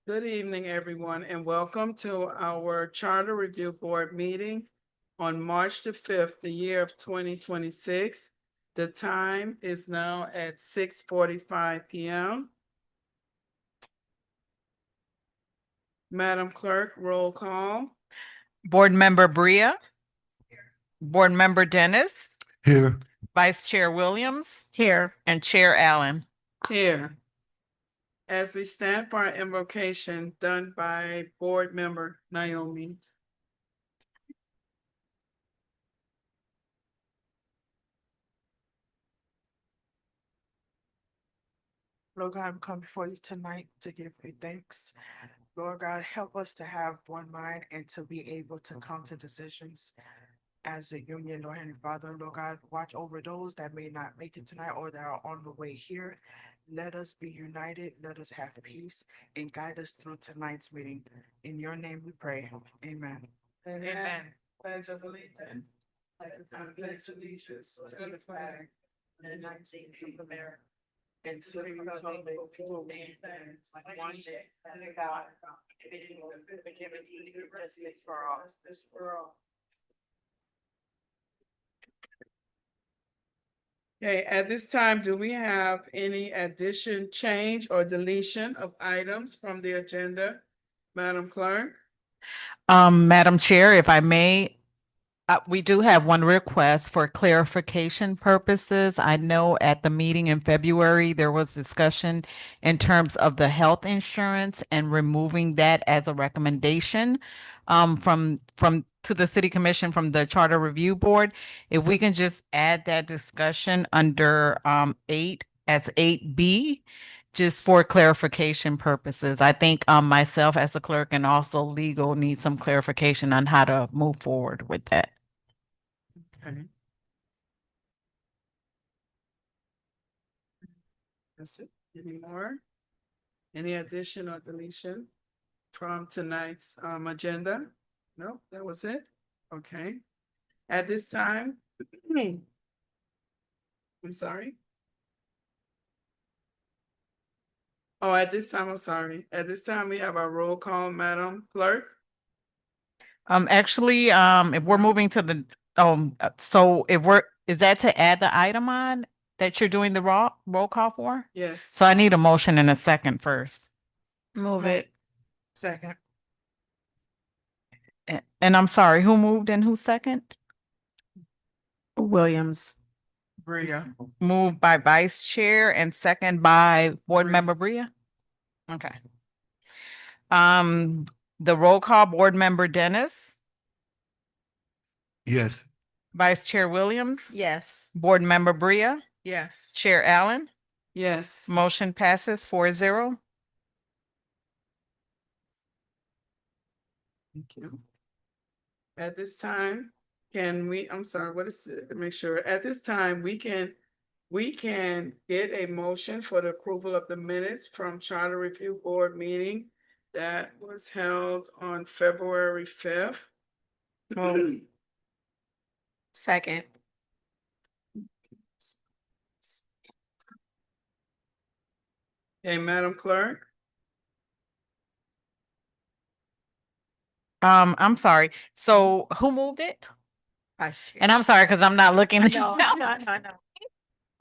Good evening, everyone, and welcome to our Charter Review Board meeting on March the 5th, the year of 2026. The time is now at 6:45 p.m. Madam Clerk, roll call. Board Member Bria. Board Member Dennis. Here. Vice Chair Williams. Here. And Chair Allen. Here. As we stand for our invocation done by Board Member Naomi. Lord God, we come before you tonight to give you thanks. Lord God, help us to have one mind and to be able to come to decisions as a union, Lord and Father. Lord God, watch over those that may not make it tonight or that are on the way here. Let us be united, let us have peace, and guide us through tonight's meeting. In your name we pray. Amen. Amen. Pledge of allegiance. I pledge allegiance to the flag of the United States of America and to the republic for which it stands, one nation, under God, indivisible, with liberty and justice for all. Okay, at this time, do we have any addition, change, or deletion of items from the agenda? Madam Clerk? Madam Chair, if I may, we do have one request for clarification purposes. I know at the meeting in February, there was discussion in terms of the health insurance and removing that as a recommendation from to the City Commission from the Charter Review Board. If we can just add that discussion under 8 as 8B, just for clarification purposes. I think myself as a clerk and also legal need some clarification on how to move forward with that. Okay. That's it. Any more? Any addition or deletion from tonight's agenda? No, that was it? Okay. At this time, I'm sorry. Oh, at this time, I'm sorry. At this time, we have our roll call, Madam Clerk. Actually, if we're moving to the, so is that to add the item on that you're doing the roll call for? Yes. So I need a motion and a second first. Move it. Second. And I'm sorry, who moved and who second? Williams. Bria. Moved by Vice Chair and second by Board Bria. Member Bria? Okay. The roll call, Board Member Dennis, Yes. Vice Chair Williams, Yes. Board Member Bria, Yes. Chair Allen, Yes. motion passes 4-0. Thank you. At this time, can we, I'm sorry, what is it? Make sure, at this time, we can get a motion for the approval of the minutes from Charter Review Board meeting that was held on February 5th. Second. Okay, Madam Clerk? I'm sorry. So who moved it? And I'm sorry, because I'm not looking. No.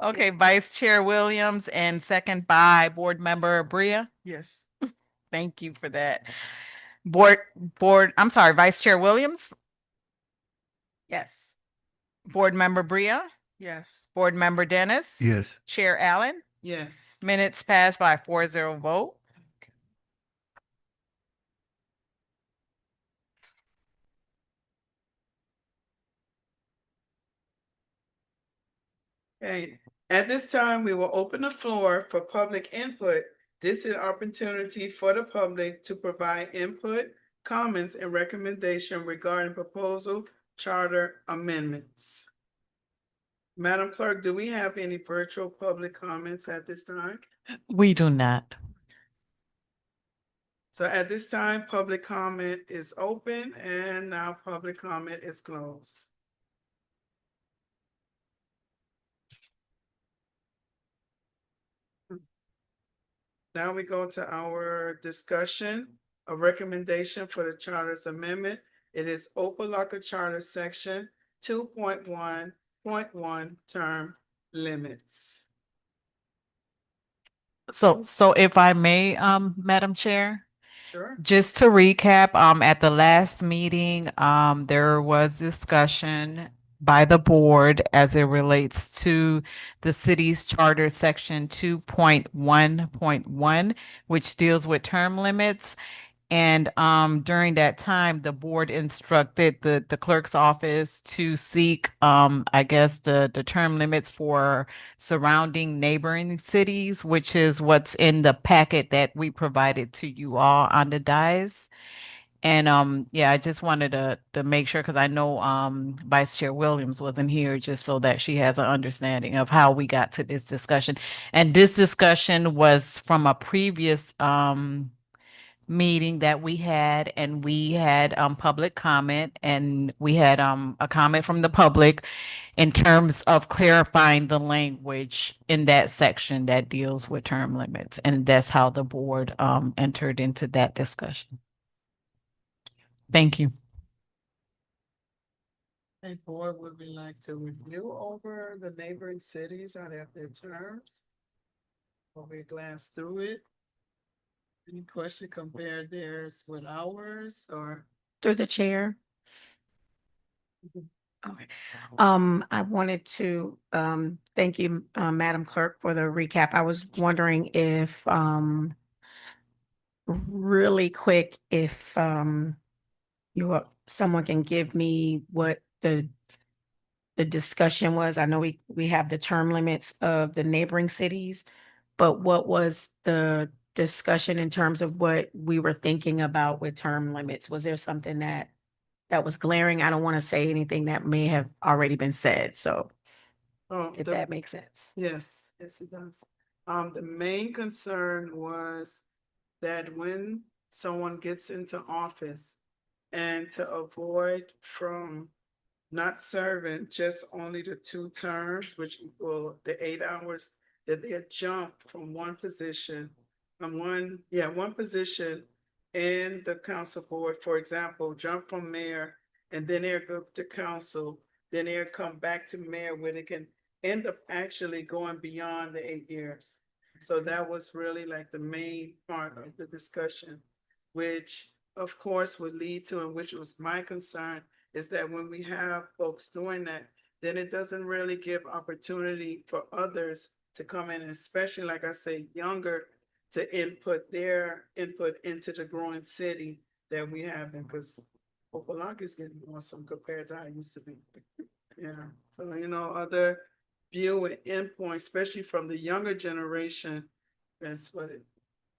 Okay, Vice Chair Williams and second by Board Member Bria. Yes. Thank you for that. I'm sorry, Vice Chair Williams, Yes. Board Member Bria, Yes. Board Member Dennis. Yes. Chair Allen, Yes. minutes passed by 4-0 vote. Okay, at this time, we will open the floor for public input. This is an opportunity for the public to provide input, comments, and recommendation regarding proposal charter amendments. Madam Clerk, do we have any virtual public comments at this time? We do not. So at this time, public comment is open and now public comment is closed. Now we go to our discussion, a recommendation for the charter's amendment. It is Opa-locka Charter Section 2.1.1 term limits. So if I may, Madam Chair, Sure. just to recap, at the last meeting, there was discussion by the board as it relates to the city's charter section 2.1.1, which deals with term limits. And during that time, the board instructed the clerk's office to seek, I guess, the term limits for surrounding neighboring cities, which is what's in the packet that we provided to you all on the dais. And yeah, I just wanted to make sure because I know Vice Chair Williams wasn't here, just so that she has an understanding of how we got to this discussion. And this discussion was from a previous meeting that we had, and we had public comment, and we had a comment from the public in terms of clarifying the language in that section that deals with term limits, and that's how the board entered into that discussion. Thank you. A board would we like to review over the neighboring cities, how they have their terms? Or we glance through it? Any question, compare theirs with ours, or? Through the chair. Okay. I wanted to, thank you, Madam Clerk, for the recap. I was wondering if, really quick, if, someone can give me what the discussion was. I know we have the term limits of the neighboring cities, but what was the discussion in terms of what we were thinking about with term limits? Was there something that was glaring? I don't want to say anything that may have already been said, so Oh, if that makes sense. yes, yes, it does. The main concern was that when someone gets into office and to avoid from not serving just only the 2 terms, which equal the 8 hours, that they jump from one position, one position in the council board, for example, jump from mayor, and then they'll go to council, then they'll come back to mayor, where they can end up actually going beyond the 8 years. So that was really like the main part of the discussion, which of course would lead to, and which was my concern, is that when we have folks doing that, then it doesn't really give opportunity for others to come in, and especially, like I say, younger, to input their input into the growing city that we have, because Opa-locka is getting awesome compared to how it used to be. Yeah, so other view and endpoint, especially from the younger generation, that's what it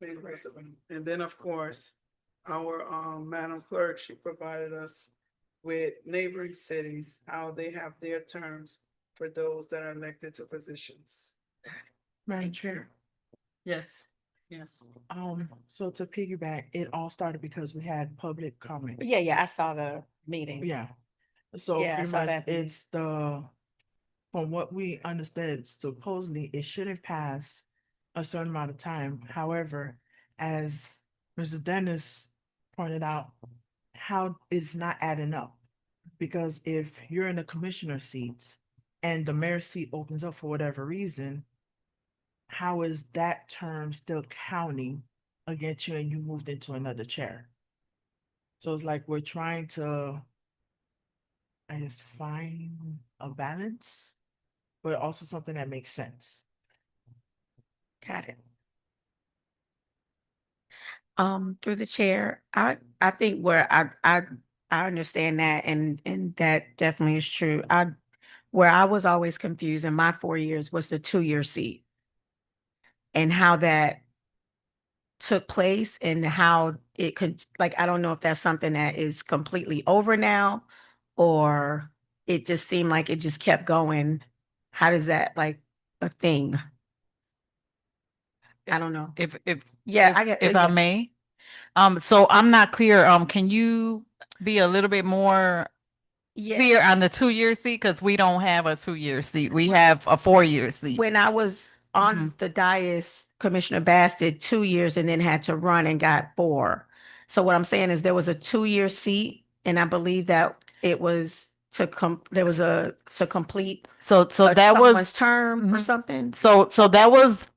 made us. And then, of course, our Madam Clerk, she provided us with neighboring cities, how they have their terms for those that are elected to positions. Madam Chair, Yes, yes. so to piggyback, it all started because we had public comment. Yeah, I saw the meeting. Yeah. So Yeah, I pretty saw much that. it's from what we understood, supposedly it shouldn't pass a certain amount of time. However, as Mr. Dennis pointed out, how it's not adding up. Because if you're in the commissioner seats and the mayor seat opens up for whatever reason, how is that term still counting against you and you moved into another chair? So it's like we're trying to, I guess, find a balance, but also something that makes sense. Got it. Through the chair, I think where I understand that, and that definitely is true. Where I was always confused in my 4 years was the 2-year seat and how that took place and how it could, like, I don't know if that's something that is completely over now, or it just seemed like it just kept going. How does that, like, a thing? I don't know. If Yeah, if, I get if I yeah. may, so I'm not clear. Can you be a little bit more Yeah. clear on the 2-year seat? Because we don't have a 2-year seat. We have a 4-year seat. When I was on the dais, Commissioner Bass did 2 years and then had to run and got 4. So what I'm saying is there was a 2-year seat, and I believe that it was there was to complete So that someone's was term or Mhm. something. So that was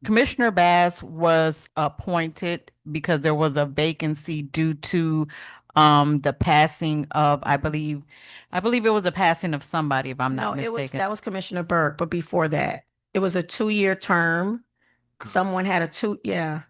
Commissioner Bass was appointed because there was a vacancy due to the passing of, I believe it was a passing of somebody, if I'm No, not mistaken. that was Commissioner Burke, but before that, it was a 2-year term. Someone had yeah.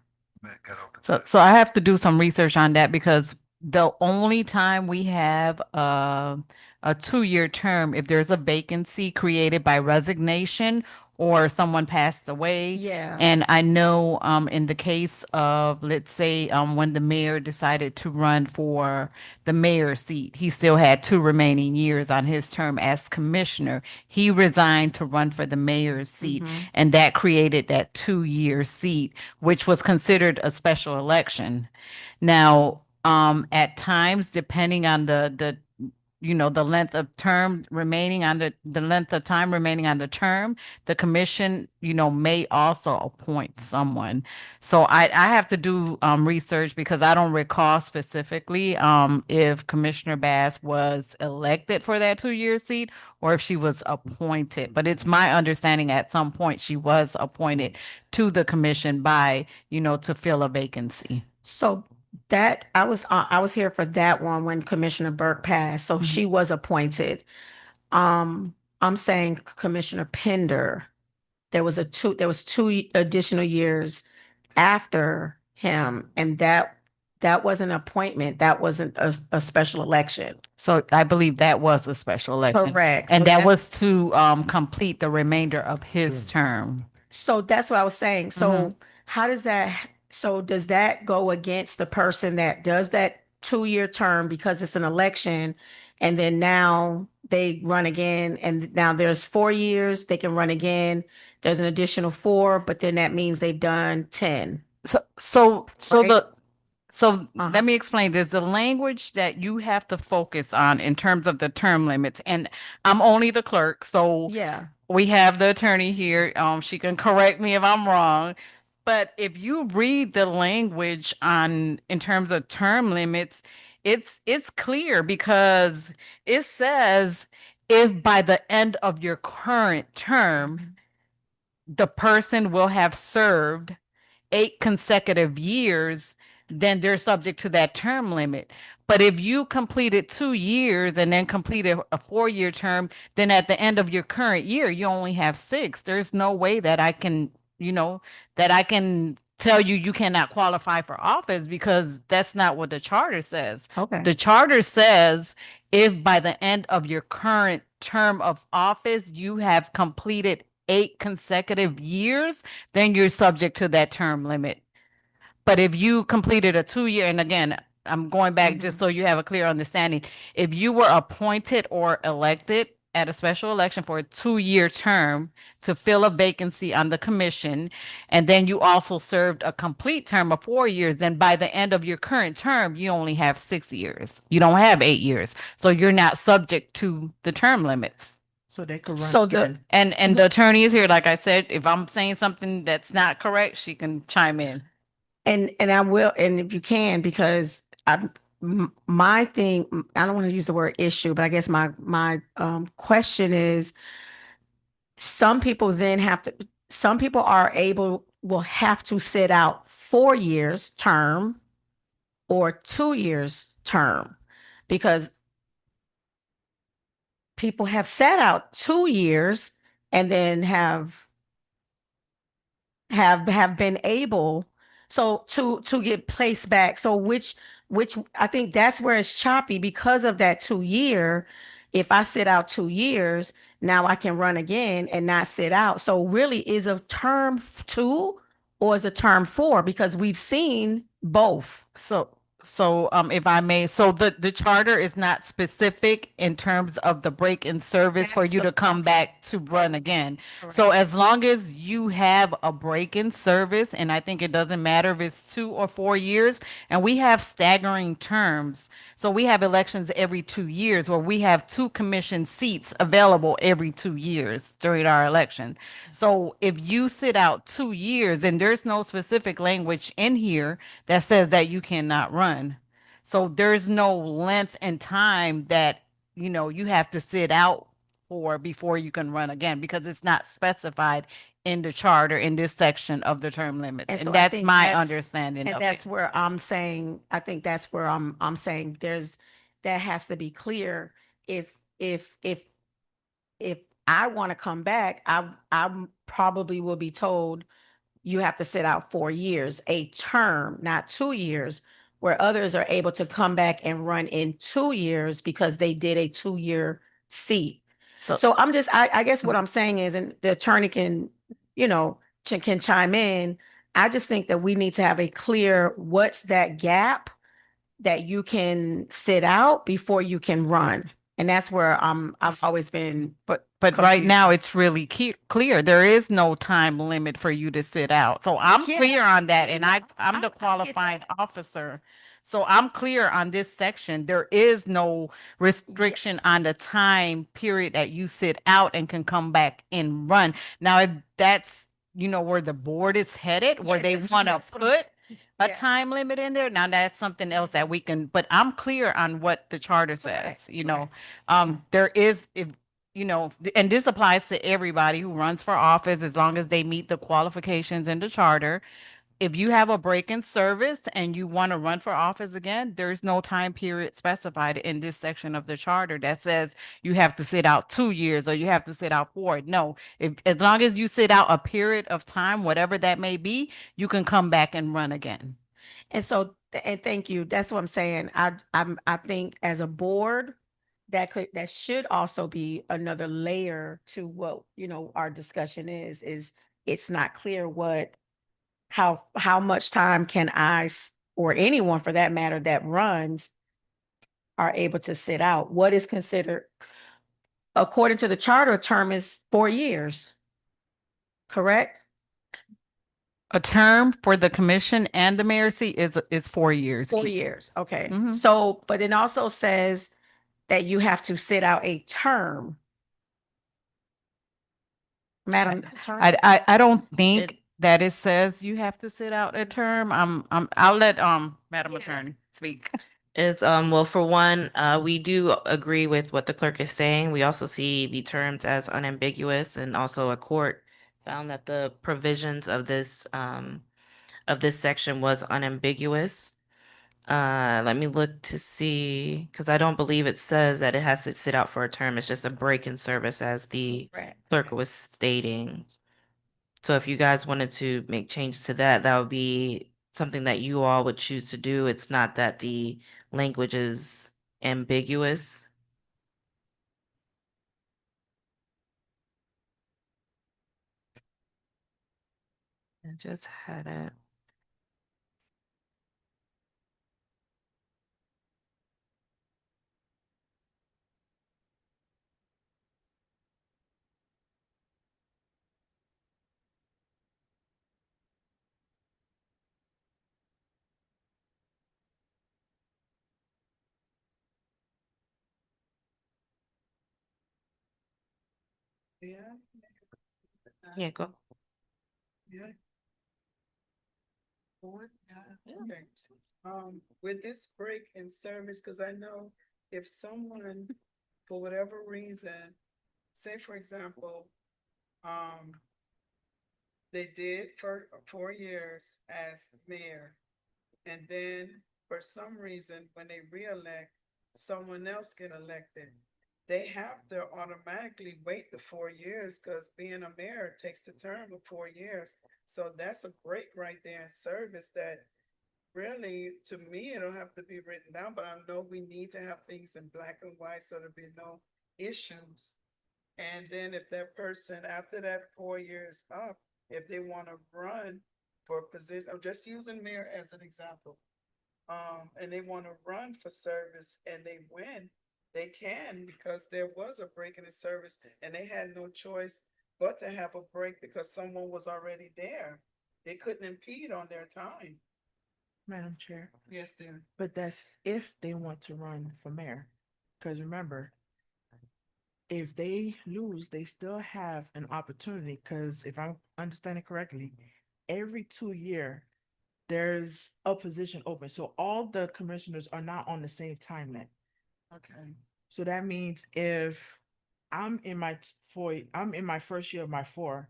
So I have to do some research on that because the only time we have a 2-year term, if there's a vacancy created by resignation or someone passed away. Yeah. And I know in the case of, let's say, when the mayor decided to run for the mayor's seat, he still had 2 remaining years on his term as commissioner. He resigned to run for the mayor's seat, and that created that 2-year seat, which was considered a special election. Now, at times, depending on the the length of term remaining on the length of time remaining on the term, the commission, may also appoint someone. So I have to do research because I don't recall specifically if Commissioner Bass was elected for that 2-year seat or if she was appointed. But it's my understanding at some point she was appointed to the commission by, to fill a vacancy. So that I was here for that one when Commissioner Burke passed. So she was appointed. I'm saying Commissioner Pender, there was 2 additional years after him, and that wasn't an appointment. That wasn't a special election. So I believe that was a special election. Correct. And So that was to complete the remainder of his term. So that's what I was saying. So how does does that go against the person that does that 2-year term because it's an election, and then now they run again, and now there's 4 years, they can run again. There's an additional 4, but then that means they've done 10. So Right. let me explain. There's the language that you have to focus on in terms of the term limits. And I'm only the clerk, so Yeah. we have the attorney here. She can correct me if I'm wrong. But if you read the language in terms of term limits, it's clear because it says if by the end of your current term, the person will have served 8 consecutive years, then they're subject to that term limit. But if you completed 2 years and then completed a 4-year term, then at the end of your current year, you only have 6. There's no way that I can, tell you you cannot qualify for office because that's not what the charter says. Okay. The charter says if by the end of your current term of office, you have completed 8 consecutive years, then you're subject to that term limit. But if you completed a 2-year, and again, I'm going back just so you have a clear understanding. If you were appointed or elected at a special election for a 2-year term to fill a vacancy on the commission, and then you also served a complete term of 4 years, then by the end of your current term, you only have 6 years. You don't have 8 years. So you're not subject to the term limits. So they could run So again. And the attorney is here. Like I said, if I'm saying something that's not correct, she can chime in. And I will, and if you can, because my thing, I don't want to use the word issue, but I guess my question is, some people will have to sit out 4 years term or 2 years term, because people have sat out 2 years and then have been able to get placed back. So which I think that's where it's choppy because of that 2-year. If I sit out 2 years, now I can run again and not sit out. So really, is a term 2 or is a term 4? Because we've seen both. So So, if I may, so the charter is not specific in terms of the break in service for That's you the- to come back to run again. Correct. So as long as you have a break in service, and I think it doesn't matter if it's 2 or 4 years, and we have staggering terms. So we have elections every 2 years where we have two commission seats available every 2 years during our election. So if you sit out 2 years, and there's no specific language in here that says that you cannot run. So there's no length and time that, you have to sit out for before you can run again because it's not specified in the charter in this section of the term limits. And so And I that's think my that's- understanding And of that's it. where I'm saying, I think that's where I'm saying that has to be clear. If, if, if, if I want to come back, I probably will be told you have to sit out 4 years, a term, not 2 years, where others are able to come back and run in 2 years because they did a 2-year seat. So I guess what I'm saying is, and the attorney can, can chime in. I just think that we need to have a clear, what's that gap that you can sit out before you can run? And that's where I've always been, But right confused. now, it's really clear. There is no time limit for you to sit out. So I'm Yeah, clear on that, and I'm I the get qualifying that. officer. So I'm clear on this section. There is no restriction on the time period that you sit out and can come back and run. Now, if that's, where the board is headed, where Yeah, they that's- want to that's what I'm put a Yeah. time limit in there, now that's something else that we can, but I'm clear on what the charter says, there is, if and this applies to everybody who runs for office as long as they meet the qualifications in the charter. If you have a break in service and you want to run for office again, there's no time period specified in this section of the charter that says you have to sit out 2 years or you have to sit out 4. No, if as long as you sit out a period of time, whatever that may be, you can come back and run again. And so, and thank you. That's what I'm saying. I think as a board, that should also be another layer to what, our discussion is it's not clear how much time can or anyone for that matter that runs are able to sit out. What is considered, according to the charter, term is 4 years, correct? A term for the commission and the mayor seat is 4 years. 4 years, okay. Mhm. So, but it also says that you have to sit out a term. Madam Attorney? I don't think It- that it says you have to sit out a term. I'll let Madam Yeah. Attorney speak. It's well, for one, we do agree with what the clerk is saying. We also see the terms as unambiguous, and also a court found that the provisions of this section was unambiguous. Let me look to see, because I don't believe it says that it has to sit out for a term. It's just a break in service, as the Correct. clerk was stating. So if you guys wanted to make changes to that, that would be something that you all would choose to do. It's not that the language is ambiguous. I just had it. Yeah. Yeah, go. Yeah. Okay. With this break in service, because I know if someone, for whatever reason, say for example, they did for 4 years as mayor, and then for some reason, when they reelect, someone else get elected. They have to automatically wait the 4 years because being a mayor takes the term of 4 years. So that's a break right there in service that really, to me, it don't have to be written down, but I know we need to have things in black and white so there'll be no issues. And then if that person, after that 4 years up, if they want to run for a position, I'm just using mayor as an example. and they want to run for service and they win, they can, because there was a break in the service and they had no choice but to have a break because someone was already there. They couldn't impede on their time. Madam Chair, Yes, dear. but that's if they want to run for mayor. Because remember, if they lose, they still have an opportunity. Because if I'm understanding correctly, every 2 year there's a position open. So all the commissioners are not on the same timeline. Okay. So that means if I'm in my first year of my 4,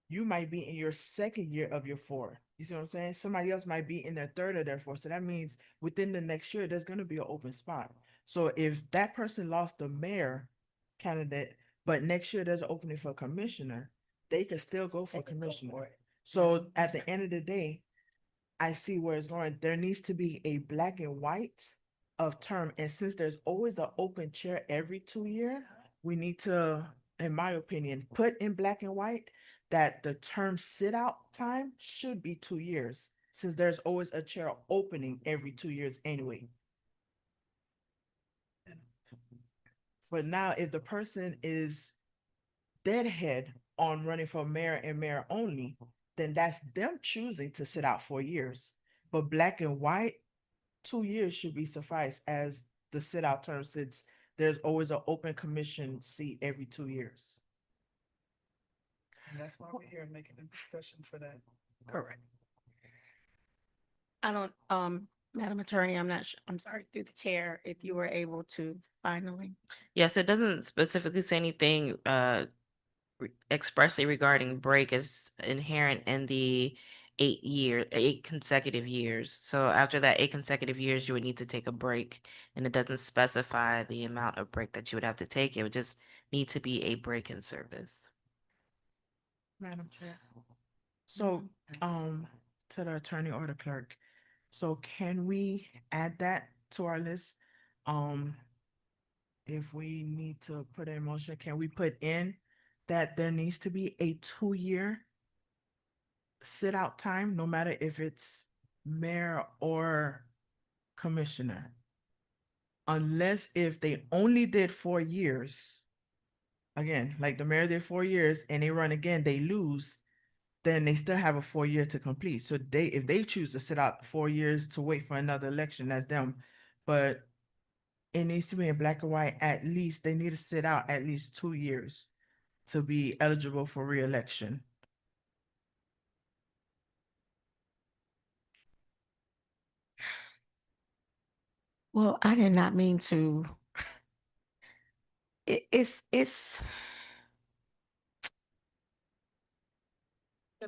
you might be in your second year of your 4. You see what I'm saying? Somebody else might be in their third or their 4. So that means within the next year, there's going to be an open spot. So if that person lost the mayor candidate, but next year there's an opening for commissioner, they could still go for commissioner. So at the end of the day, I see where it's going. There needs to be a black and white of term. And since there's always an open chair every 2 year, we need to, in my opinion, put in black and white that the term sit out time should be 2 years, since there's always a chair opening every 2 years anyway. But now if the person is deadhead on running for mayor and mayor only, then that's them choosing to sit out 4 years. But black and white, 2 years should be suffice as the sit out term, since there's always an open commission seat every 2 years. And that's why we're here making a discussion for that. Correct. I don't, Madam Attorney, I'm sorry, through the chair, if you were able to finally. Yes, it doesn't specifically say anything expressly regarding break is inherent in the 8 consecutive years. So after that 8 consecutive years, you would need to take a break, and it doesn't specify the amount of break that you would have to take. It would just need to be a break in service. Madam Chair. So, to the attorney or the clerk, so can we add that to our list? If we need to put in motion, can we put in that there needs to be a 2 year sit out time, no matter if it's mayor or commissioner? Unless if they only did 4 years, again, like the mayor did 4 years and they run again, they lose, then they still have a 4 year to complete. So if they choose to sit out 4 years to wait for another election, that's them. But it needs to be in black and white. At least they need to sit out at least 2 years to be eligible for re-election. Well, I did not mean to. It's In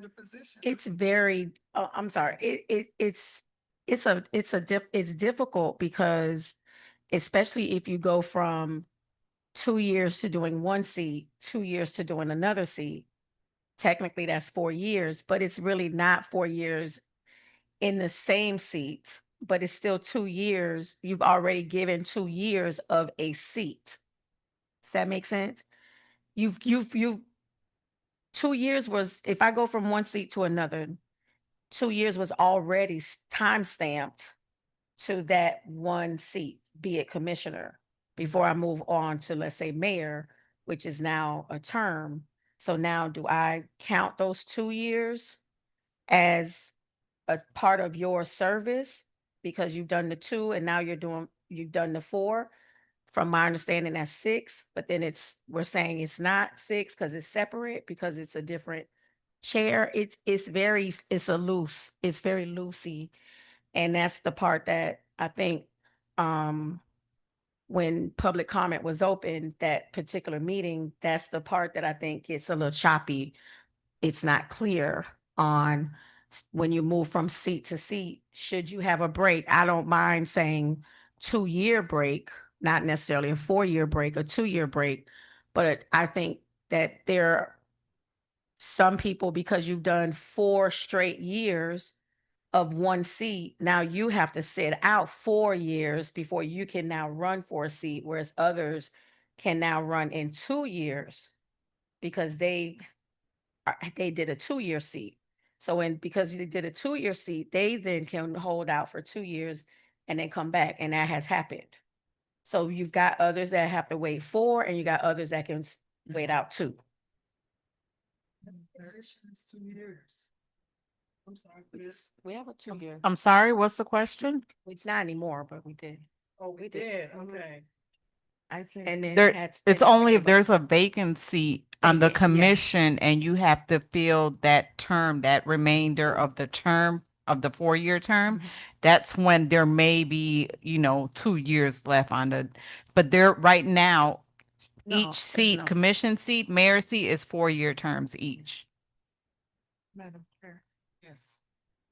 a position. it's very, I'm sorry, it's difficult because especially if you go from 2 years to doing one seat, 2 years to doing another seat, technically that's 4 years, but it's really not 4 years in the same seat, but it's still 2 years. You've already given 2 years of a seat. Does that make sense? You've 2 years was, if I go from one seat to another, 2 years was already time stamped to that one seat, be it commissioner, before I move on to, let's say, mayor, which is now a term. So now do I count those 2 years as a part of your service because you've done the 2 and now you've done the 4? From my understanding, that's 6, but then we're saying it's not 6 because it's separate, because it's a different chair. It's very loosey. And that's the part that I think, when public comment was open, that particular meeting, that's the part that I think gets a little choppy. It's not clear on when you move from seat to seat, should you have a break? I don't mind saying 2 year break, not necessarily a 4 year break, a 2 year break. But I think that there are some people, because you've done 4 straight years of one seat, now you have to sit out 4 years before you can now run for a seat, whereas others can now run in 2 years because they did a 2 year seat. So because you did a 2 year seat, they then can hold out for 2 years. and then come back, and that has happened. So you've got others that have to wait 4, and you got others that can wait out 2. Position is 2 years. I'm sorry for this. We have a 2-year. I'm sorry, what's the question? Not anymore, but we did. Oh, we did, okay. I think. And then There, had- it's and then only if came there's back. a vacancy on the Vacant, yes. commission and you have to fill that term, that remainder of the term of the 4-year term. Mhm. That's when there may be, 2 years left on the, but there, right now, No, each there's seat, no- commission seat, mayor seat is 4-year terms each. Madam Chair. Yes.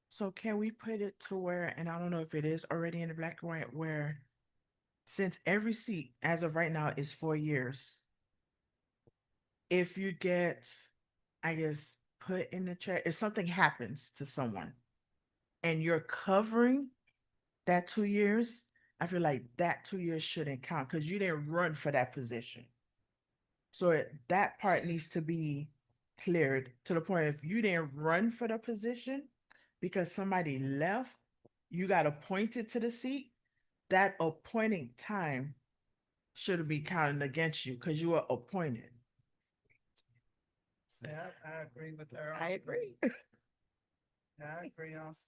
So can we put it to where, and I don't know if it is already in the black and white, where since every seat as of right now is 4 years, if you get, I guess, put in the chair, if something happens to someone and you're covering that 2 years, I feel like that 2 years shouldn't count because you didn't run for that position. So that part needs to be cleared to the point if you didn't run for the position because somebody left, you got appointed to the seat, that appointing time should be counted against you because you were appointed. So I agree with her. I agree. I agree also.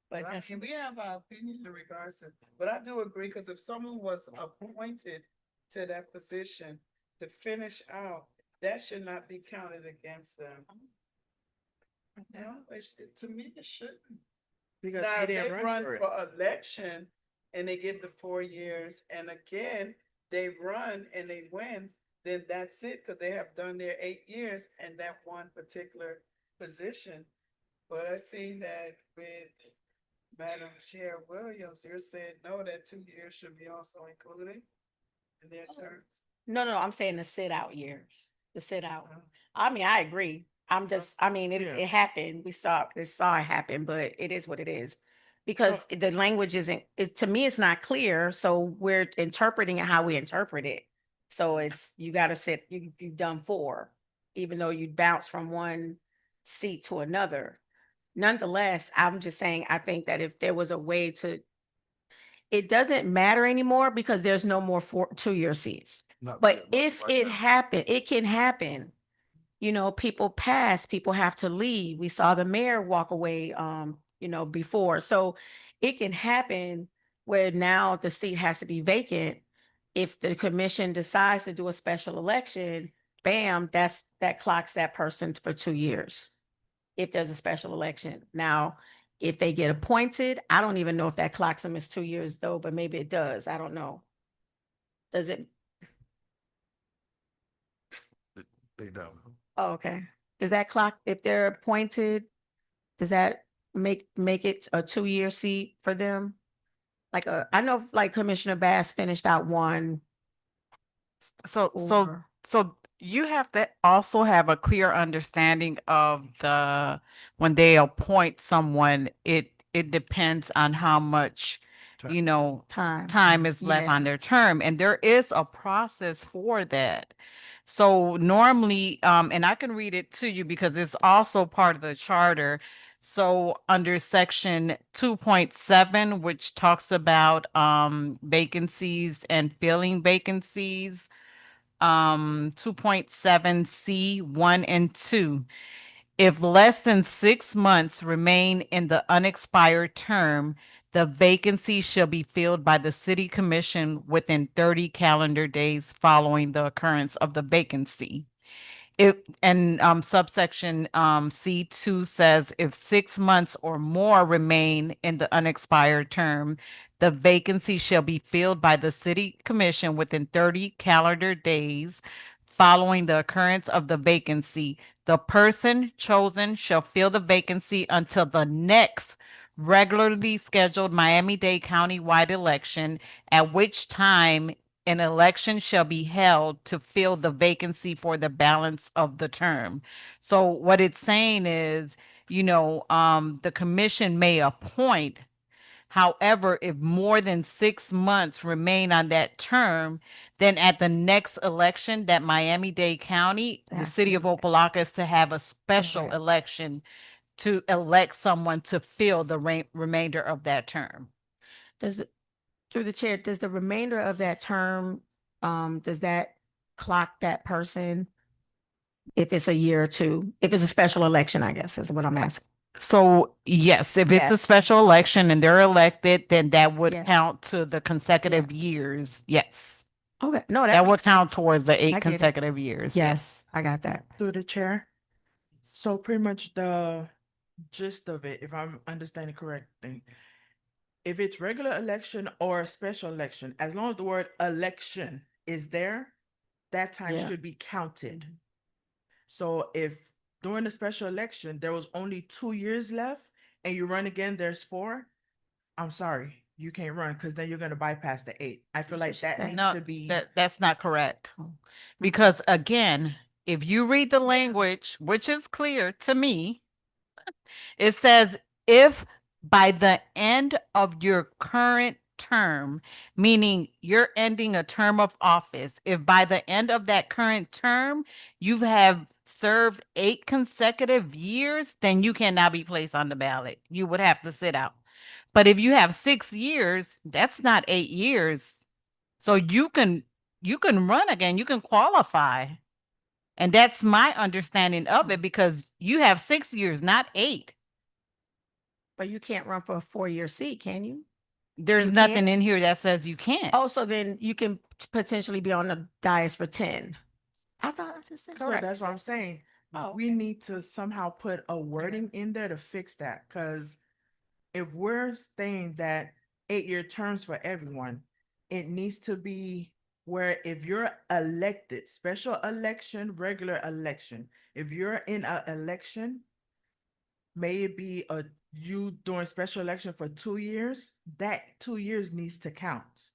But But I that's, mean, we have our opinion in regards to, but I do agree, because if someone was appointed to that position to finish out, that should not be counted against them. No, to me, it shouldn't. Because Now, they if they didn't run for it. for election and they give the 4 years, and again, they run and they win, then that's it, because they have done their 8 years in that one particular position. But I seen that with Madam Chair Williams, you're saying, no, that 2 years should be also included in their terms. no, I'm saying the sit out years, the sit out. I mean, I agree. I'm just, I mean, Yeah. it happened. We saw it happen, but it is what it is. Because the language isn't, to me, it's not clear. So we're interpreting it how we interpret it. So it's, you gotta sit, you've done 4, even though you bounce from one seat to another. Nonetheless, I'm just saying, I think that if there was a way to, it doesn't matter anymore because there's no more 2-year seats. But if it happened, it can happen. People pass, people have to leave. We saw the mayor walk away, before. So it can happen where now the seat has to be vacant. If the commission decides to do a special election, bam, that clocks that person for 2 years. If there's a special election. Now, if they get appointed, I don't even know if that clocks them as 2 years though, but maybe it does. I don't know. Does it? They don't. Oh, okay. Does that clock, if they're appointed, does that make it a 2-year seat for them? I know like Commissioner Bass finished out one. So Or- you have to also have a clear understanding of when they appoint someone, it depends on how much, Time. time is left Yeah. on their term, and there is a process for that. So normally, and I can read it to you because it's also part of the charter. So under section 2.7, which talks about vacancies and filling vacancies, 2.7C 1 and 2. If less than 6 months remain in the unexpired term, the vacancy shall be filled by the city commission within 30 calendar days following the occurrence of the vacancy. Subsection C2 says if 6 months or more remain in the unexpired term, the vacancy shall be filled by the city commission within 30 calendar days following the occurrence of the vacancy. The person chosen shall fill the vacancy until the next regularly scheduled Miami-Dade County-wide election, at which time an election shall be held to fill the vacancy for the balance of the term. So what it's saying is, the commission may appoint. However, if more than 6 months remain on that term, then at the next election that Miami-Dade County, the That's city of different. Opa-locka is to have a special Correct. election to elect someone to fill the remainder of that term. Through the chair, does the remainder of that term, does that clock that person? If it's a year or two, if it's a special election, I guess is what I'm asking. So yes, if it's a Yes. special election and they're elected, then that would Yes. count to the consecutive years. Yes. Okay, no, That would makes count sense. towards the I 8 get it. consecutive years. Yes, I got that. Through the chair. So pretty much the gist of it, if I'm understanding correctly, if it's regular election or a special election, as long as the word election is there, that time Yeah. should be counted. So if during the special election there was only 2 years left and you run again, there's 4, I'm sorry, you can't run because then you're gonna bypass the 8. I feel That's like what she that said. needs No, to be that's not correct. Because again, if you read the language, which is clear to me, it says if by the end of your current term, meaning you're ending a term of office, if by the end of that current term you have served 8 consecutive years, then you cannot be placed on the ballot. You would have to sit out. But if you have 6 years, that's not 8 years. So you can run again, you can qualify. And that's my understanding of it because you have 6 years, not 8. But you can't run for a 4-year seat, can you? There's You nothing can't? in here that says you can't. Oh, so then you can potentially be on the dais for 10. I thought I just said. so that's what I'm saying. Oh, We need to somehow put a wording in there to fix that. Cause if we're saying that 8-year terms for everyone, it needs to be where if you're elected, special election, regular election, if you're in an election, may it be a you doing special election for 2 years, that 2 years needs to count.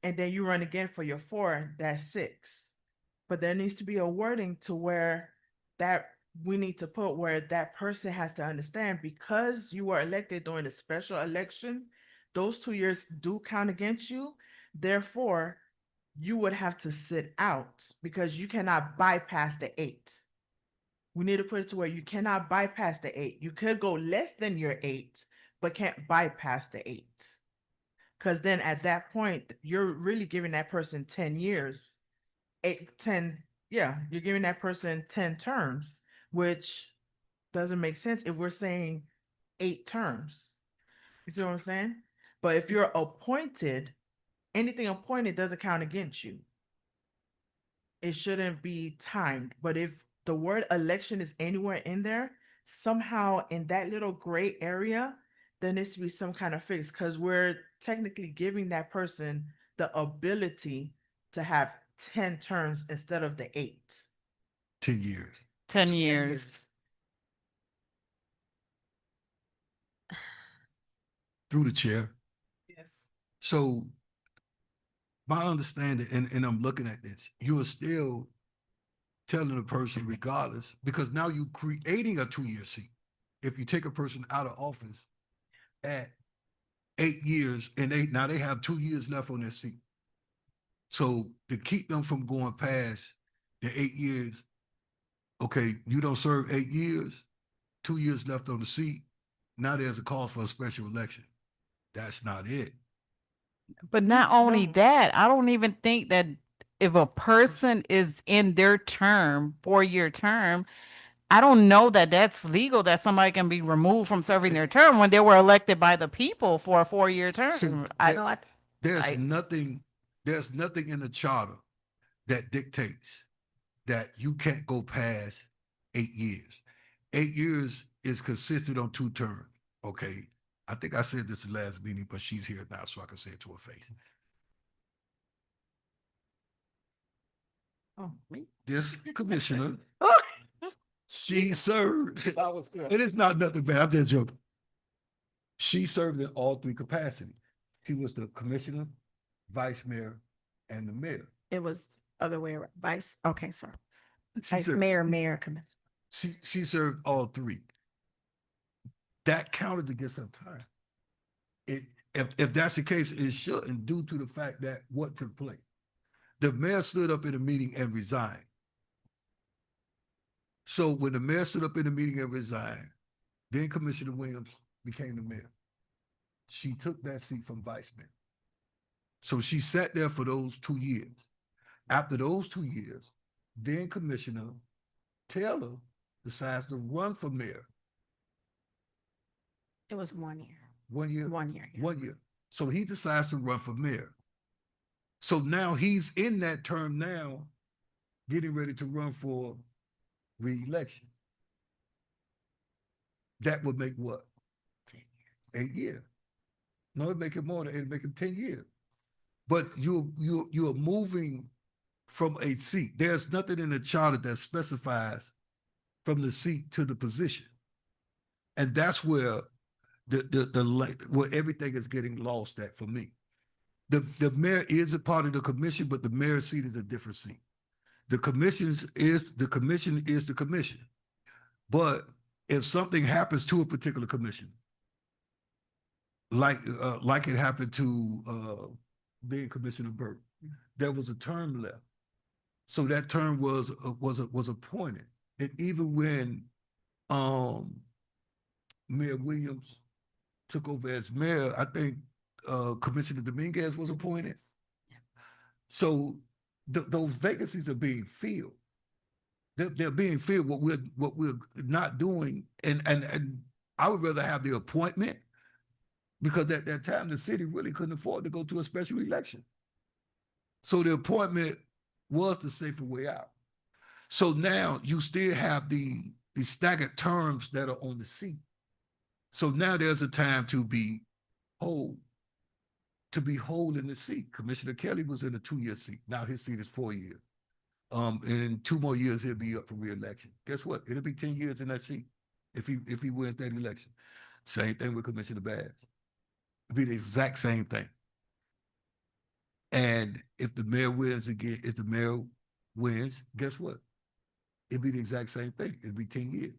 And then you run again for your 4, that's 6. But there needs to be a wording to where that we need to put where that person has to understand because you were elected during the special election, those 2 years do count against you. Therefore, you would have to sit out because you cannot bypass the 8. We need to put it to where you cannot bypass the 8. You could go less than your 8, but can't bypass the 8. Because then at that point, you're really giving that person 10 years, 8, 10. Yeah, you're giving that person 10 terms, which doesn't make sense if we're saying 8 terms. You see what I'm saying? But if you're appointed, anything appointed doesn't count against you. It shouldn't be timed. But if the word election is anywhere in there, somehow in that little gray area, there needs to be some kind of fix because we're technically giving that person the ability to have 10 terms instead of the 8. 10 years. 10 10 years. Through the chair. Yes. So my understanding, and I'm looking at this, you are still telling the person regardless, because now you're creating a 2-year seat. If you take a person out of office at 8 years and now they have 2 years left on their seat. So to keep them from going past the 8 years, okay, you don't serve 8 years, 2 years left on the seat. Now there's a call for a special election. That's not it. But not only No. that, I don't even think that if a person is in their term, 4-year term, I don't know that that's legal that somebody can be removed from serving their term when they were elected by the people for a 4-year term. So I No, there's nothing in the charter that dictates that you can't go past 8 years. 8 years is consistent on 2 terms. Okay. I think I said this the last meeting, but she's here now, so I can say it to her face. Oh, me? This commissioner, she served. It is not nothing bad. I'm just joking. She served in all 3 capacities. She was the commissioner, vice mayor, and the mayor. It was other way around. Vice, okay, sir. She Vice served, mayor, commissioner. she served all 3. That counted against her time. If that's the case, it shouldn't, due to the fact that what took place. The mayor stood up in a meeting and resigned. So when the mayor stood up in the meeting and resigned, then Commissioner Williams became the mayor. she took that seat from vice mayor. So she sat there for those 2 years. After those 2 years, then Commissioner Taylor decides to run for mayor. It was 1 year. 1 year? 1 year. Yeah. 1 year. So he decides to run for mayor. So now he's in that term now, getting ready to run for re-election. That would make what? 8 years. No, it'd make it more than, it'd make it 10 years. But you're moving from a seat. There's nothing in the charter that specifies from the seat to the position. And that's where where everything is getting lost at for me. The mayor is a part of the commission, but the mayor's seat is a different seat. The commission is the commission. But if something happens to a particular commission, like it happened to then Commissioner Burke, there was a term left. So that term was appointed. And even when Mayor Williams took over as mayor, I think Commissioner Dominguez was appointed. So those vacancies are being filled. They're being filled. What we're not doing, and I would rather have the appointment, because at that time the city really couldn't afford to go to a special election. So the appointment was the safer way out. So now you still have the staggered terms that are on the seat. So now there's a time to be whole in the seat. Commissioner Kelly was in a 2-year seat. Now his seat is 4 years. And in 2 more years, he'll be up for re-election. Guess what? It'll be 10 years in that seat if he wins that election. Same thing with Commissioner Bass. It'll be the exact same thing. And if the mayor wins again, guess what? It'd be the exact same thing. It'd be 10 years.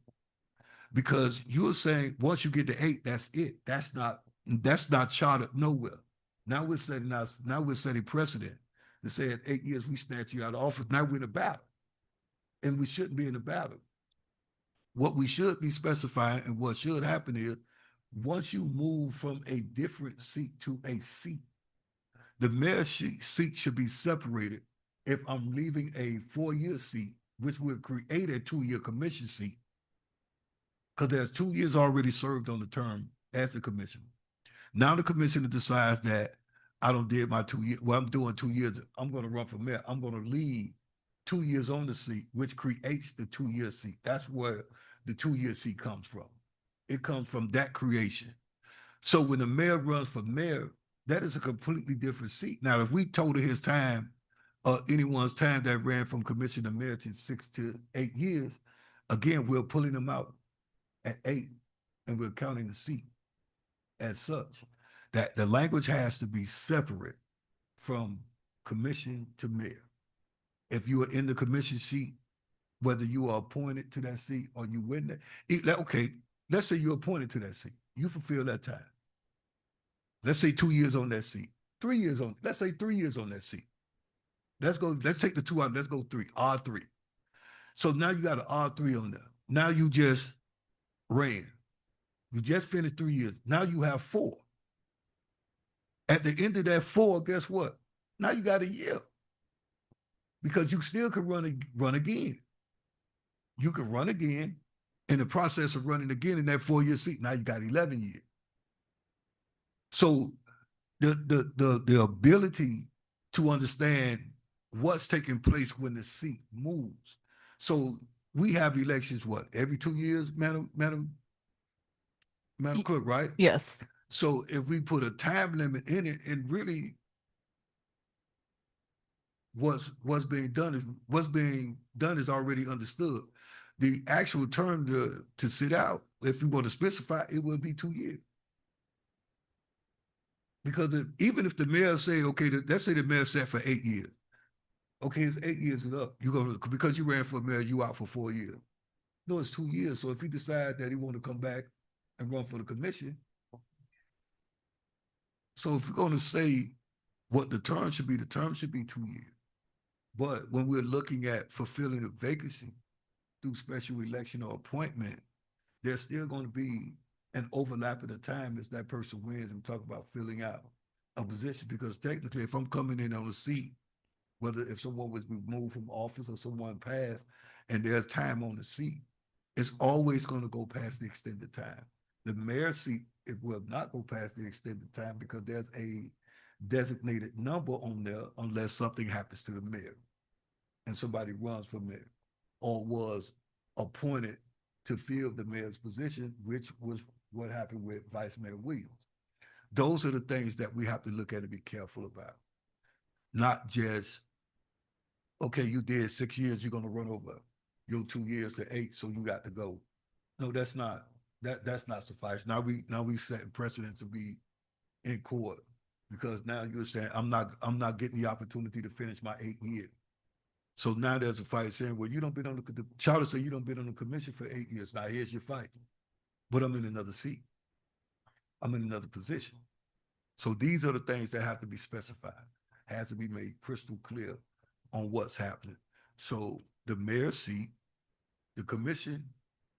Because you're saying once you get to 8, that's it. That's not chartered nowhere. Now we're setting precedent to say at 8 years we snatch you out of office. Now we're in a battle. And we shouldn't be in a battle. What we should be specifying and what should happen is once you move from a different seat to a seat, the mayor's seat should be separated. If I'm leaving a 4-year seat, which will create a 2-year commission seat, because there's 2 years already served on the term as a commissioner. Now the commissioner decides that I don't did my 2 years. Well, I'm doing 2 years. I'm going to run for mayor. I'm going to leave 2 years on the seat, which creates the 2-year seat. That's where the 2-year seat comes from. It comes from that creation. So when the mayor runs for mayor, that is a completely different seat. Now, if we total his time, anyone's time that ran from commissioner to mayor to 6 to 8 years, again, we're pulling them out at 8, and we're counting the seat as such. That the language has to be separate from commission to mayor. If you are in the commission seat, whether you are appointed to that seat or you win that, okay, let's say you're appointed to that seat. You fulfill that time. Let's say 2 years on that seat. 3 years on, let's say 3 years on that seat. Let's take the 2 out, let's go 3, R3. So now you got an R3 on there. Now you just ran. You just finished 3 years. Now you have 4. At the end of that 4, guess what? Now you got a year. Because you still can run again. You can run again. In the process of running again in that 4-year seat, now you got 11 years. So the ability to understand what's taking place when the seat moves. So we have elections, what, every 2 years, Madam Clerk, right? Yes. So if we put a time limit in it, and really what's being done is already understood. The actual term to sit out, if you want to specify, it will be 2 years. Because even if the mayor say, okay, let's say the mayor sat for 8 years. Okay, it's 8 years is up. Because you ran for mayor, you out for 4 years. No, it's 2 years. So if he decide that he want to come back and run for the commission, so if we're going to say what the term should be 2 years. But when we're looking at fulfilling a vacancy through special election or appointment, there's still going to be and overlapping the time as that person wins. We talk about filling out a position, because technically, if I'm coming in on a seat, whether if someone was removed from office or someone passed, and there's time on the seat, it's always going to go past the extended time. The mayor's seat, it will not go past the extended time because there's a designated number on there unless something happens to the mayor and somebody runs for mayor or was appointed to fill the mayor's position, which was what happened with Vice Mayor Williams. Those are the things that we have to look at and be careful about. Not just, okay, you did 6 years, you're gonna run over your 2 years to 8, so you got to go. No, that's not suffice. Now we setting precedent to be in court, because now you're saying I'm not getting the opportunity to finish my 8 years. So now there's a fight saying, well, you don't been on the charter say you don't been on the commission for 8 years. Now here's your fight, but I'm in another seat. I'm in another position. So these are the things that have to be specified, has to be made crystal clear on what's happening. So the mayor's seat, the commission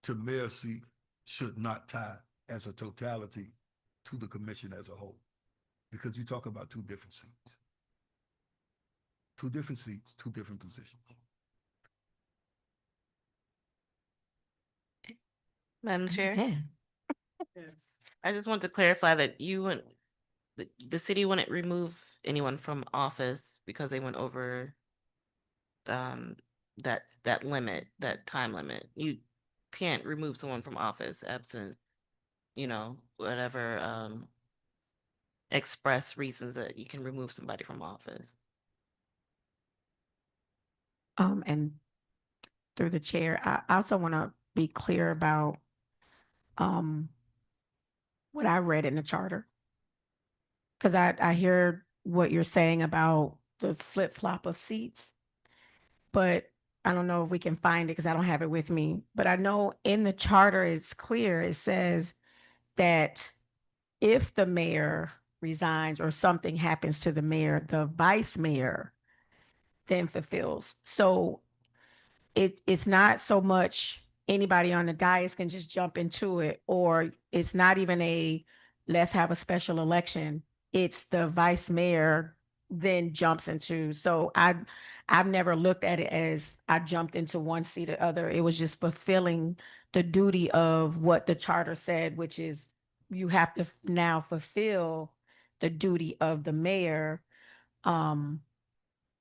to mayor's seat should not tie as a totality to the commission as a whole, because you talk about two different seats. Two different seats, two different positions. Madam Chair, Yeah. Yes. I just want to clarify that the city wouldn't remove anyone from office because they went over that limit, that time limit. You can't remove someone from office absent, whatever express reasons that you can remove somebody from office. And through the chair, I also want to be clear about what I read in the charter. Because I hear what you're saying about the flip-flop of seats, but I don't know if we can find it because I don't have it with me. But I know in the charter it's clear. It says that if the mayor resigns or something happens to the mayor, the vice mayor then fulfills. So it's not so much anybody on the dais can just jump into it, or it's not even a let's have a special election. It's the vice mayor then jumps into. So I've never looked at it as I jumped into one seat or other. It was just fulfilling the duty of what the charter said, which is you have to now fulfill the duty of the mayor.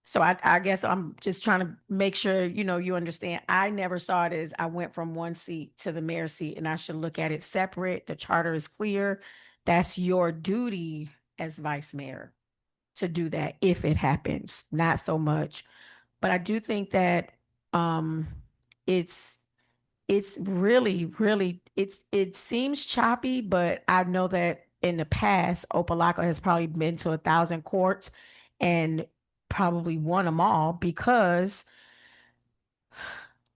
So I guess I'm just trying to make sure, you understand. I never saw it as I went from one seat to the mayor's seat, and I should look at it separate. The charter is clear. That's your duty as vice mayor to do that if it happens, not so much. But I do think that it's really, really, it seems choppy, but I know that in the past, Opa-locka has probably been to 1,000 courts and probably won them all, because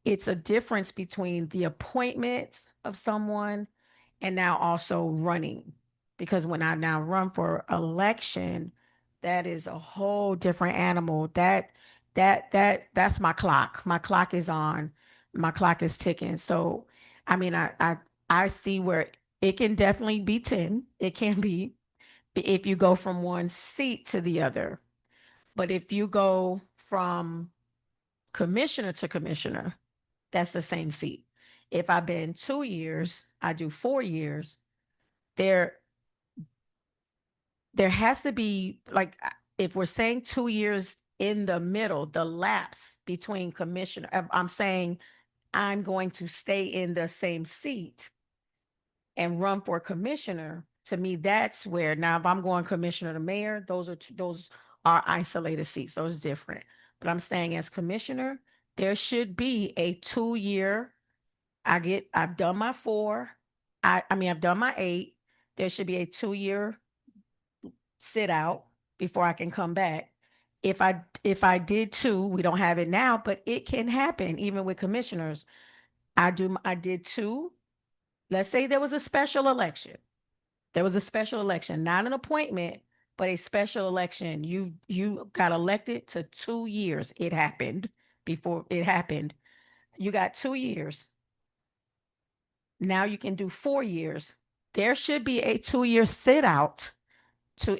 it's a difference between the appointment of someone and now also running. Because when I now run for election, that is a whole different animal. That's my clock. My clock is on. My clock is ticking. So, I mean, I see where it can definitely be 10. It can be if you go from one seat to the other. But if you go from commissioner to commissioner, that's the same seat. If I've been 2 years, I do 4 years. There has to be, like, if we're saying 2 years in the middle, the lapse between commissioner, I'm saying I'm going to stay in the same seat and run for commissioner. To me, that's where, now if I'm going commissioner to mayor, those are isolated seats. Those are different. But I'm saying as commissioner, there should be a 2-year. I've done my 4. I've done my 8. There should be a 2-year sit out before I can come back. If I did 2, we don't have it now, but it can happen even with commissioners. I did 2. Let's say there was a special election. There was a special election, not an appointment, but a special election. You got elected to 2 years. It happened before it happened. You got 2 years. Now you can do 4 years. there should be a 2-year sit out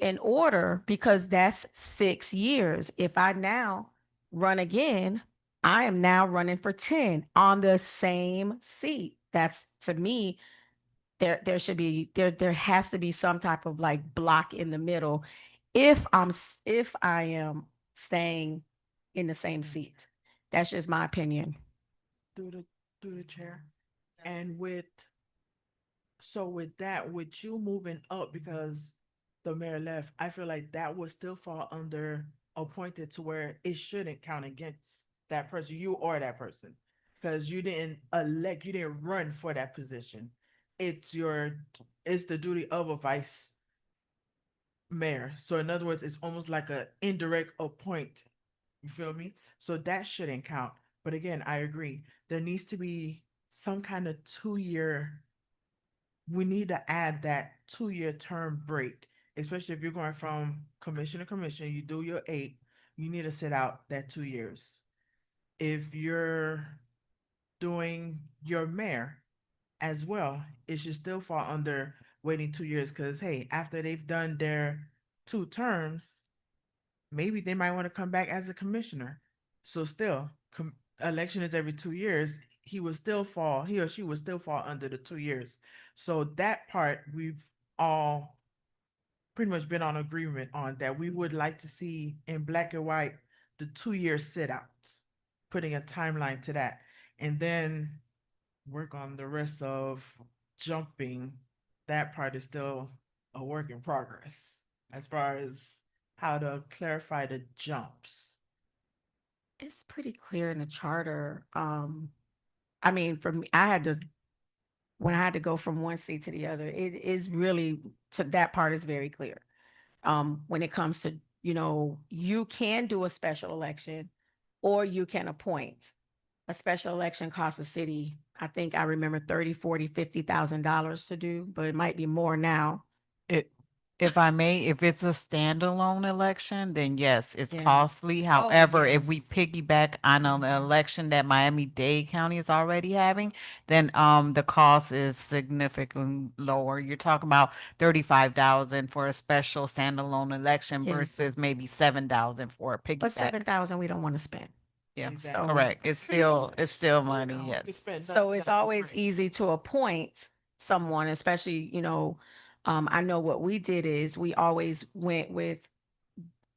in order, because that's 6 years. If I now run again, I am now running for 10 on the same seat. That's, to me, there should be, there has to be some type of like block in the middle if if I am staying in the same seat. That's just my opinion. Through the chair. And with that, with you moving up because the mayor left, I feel like that would still fall under appointed, to where it shouldn't count against that person, you or that person. Because you didn't run for that position. It's it's the duty of a vice mayor. So in other words, it's almost like a indirect appoint. You feel me? So that shouldn't count. But again, I agree. There needs to be some kind of 2-year, we need to add that 2-year term break, especially if you're going from commission to commission, you do your 8, you need to sit out that 2 years. If you're doing your mayor as well, it should still fall under waiting 2 years, because hey, after they've done their 2 terms, maybe they might want to come back as a commissioner. So still, election is every 2 years. He or she would still fall under the 2 years. So that part we've all pretty much been on agreement on, that we would like to see in black and white the 2-year sit outs, putting a timeline to that, and then work on the rest of jumping. That part is still a work in progress as far as how to clarify the jumps. It's pretty clear in the charter. I mean, for me, I had to, when I had to go from one seat to the other, it is really, to that part is very clear. When it comes to, you can do a special election or you can appoint. A special election costs the city, I think I remember 30, 40, $50,000 to do, but it might be more now. If I may, if it's a standalone election, then yes, it's Yeah. costly. However, if we yes. piggyback on an election that Miami-Dade County is already having, then the cost is significantly lower. You're talking about 35,000 for a special standalone election Yeah. versus maybe 7,000 for a But piggyback. 7,000 we don't want to spend. Yeah, Exactly. correct. It's still money, No, yes. we spend So nothing it's on always break. easy to appoint someone, especially, I know what we did is we always went with,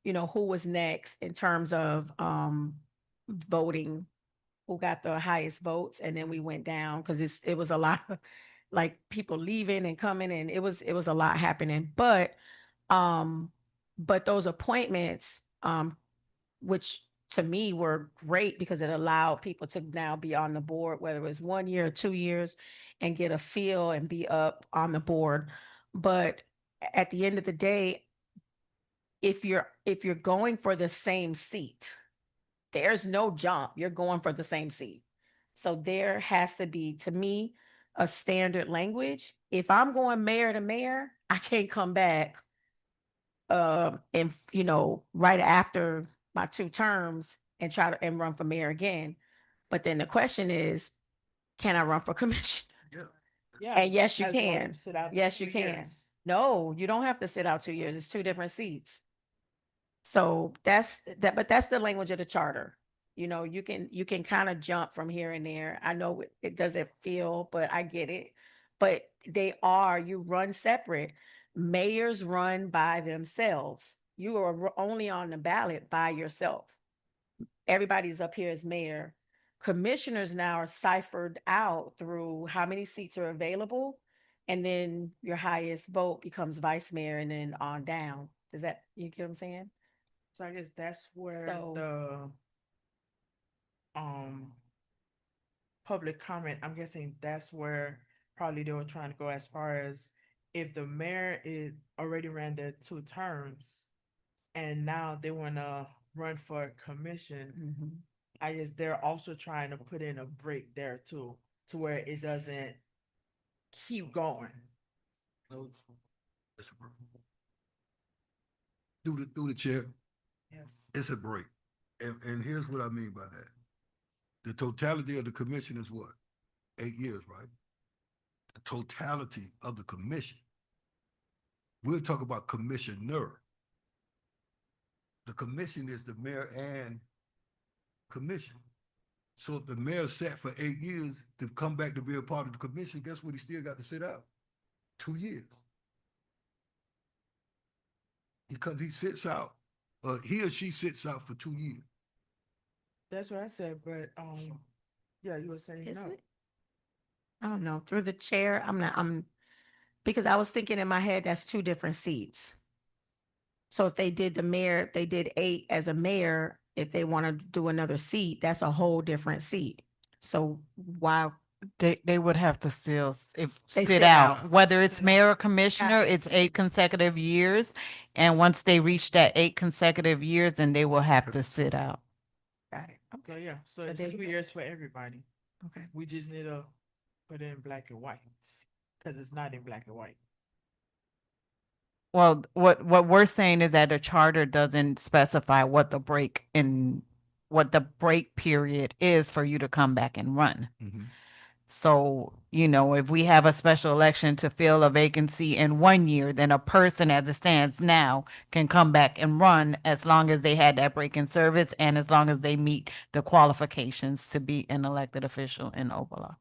who was next in terms of voting, who got the highest votes, and then we went down because it was a lot of like people leaving and coming, and it was a lot happening. But those appointments, which to me were great because it allowed people to now be on the board, whether it was 1 year or 2 years, and get a feel and be up on the board. But at the end of the day, if you're going for the same seat, there's no jump. You're going for the same seat. So there has to be, to me, a standard language. If I'm going mayor to mayor, I can't come back and right after my 2 terms and try to and run for mayor again. But then the question is, can I run for commissioner? Yeah, And yes, you as long as can. sit out Yes, 2 you can. years. No, you don't have to sit out 2 years. It's 2 different seats. So that's that, but that's the language of the charter. You can kind of jump from here and there. I know it doesn't feel, but I get it. But you run separate. Mayors run by themselves. You are only on the ballot by yourself. Everybody's up here as mayor. Commissioners now are ciphered out through how many seats are available. And then your highest vote becomes vice mayor and then on down. You get what I'm saying? So I guess that's where So- the um public comment, I'm guessing that's where probably they were trying to go, as far as if the mayor is already ran their 2 terms and now they want to run for commission. Mhm. I guess they're also trying to put in a break there too, to where it doesn't keep going. No, through the chair, Yes. it's a break. And here's what I mean by that. The totality of the commission is what? 8 years, right? the totality of the commission. We'll talk about commissioner. The commission is the mayor and commission. So if the mayor sat for 8 years to come back to be a part of the commission, guess what? He still got to sit out 2 years. Because he sits out, he or she sits out for 2 years. That's what I said, but, yeah, you were saying Is no. it? I don't know, through the chair, because I was thinking in my head, that's two different seats. So if they did the mayor, they did 8 as a mayor, if they want to do another seat, that's a whole different seat. So why, They would have to still They sit sit out, out. whether it's Sit out. mayor or commissioner, it. it's 8 consecutive years. And once they reach that 8 consecutive years, then they will have to sit out. Got it. So, yeah, so So it's there 2 you go. years for everybody. Okay. We just need to put it in black and white, because it's not in black and white. Well, what we're saying is that the charter doesn't specify what the break period is for you to come back and run. So, if we have a special election to fill a vacancy in 1 year, then a person as it stands now can come back and run as long as they had that break in service and as long as they meet the qualifications to be an elected official in Opa-locka.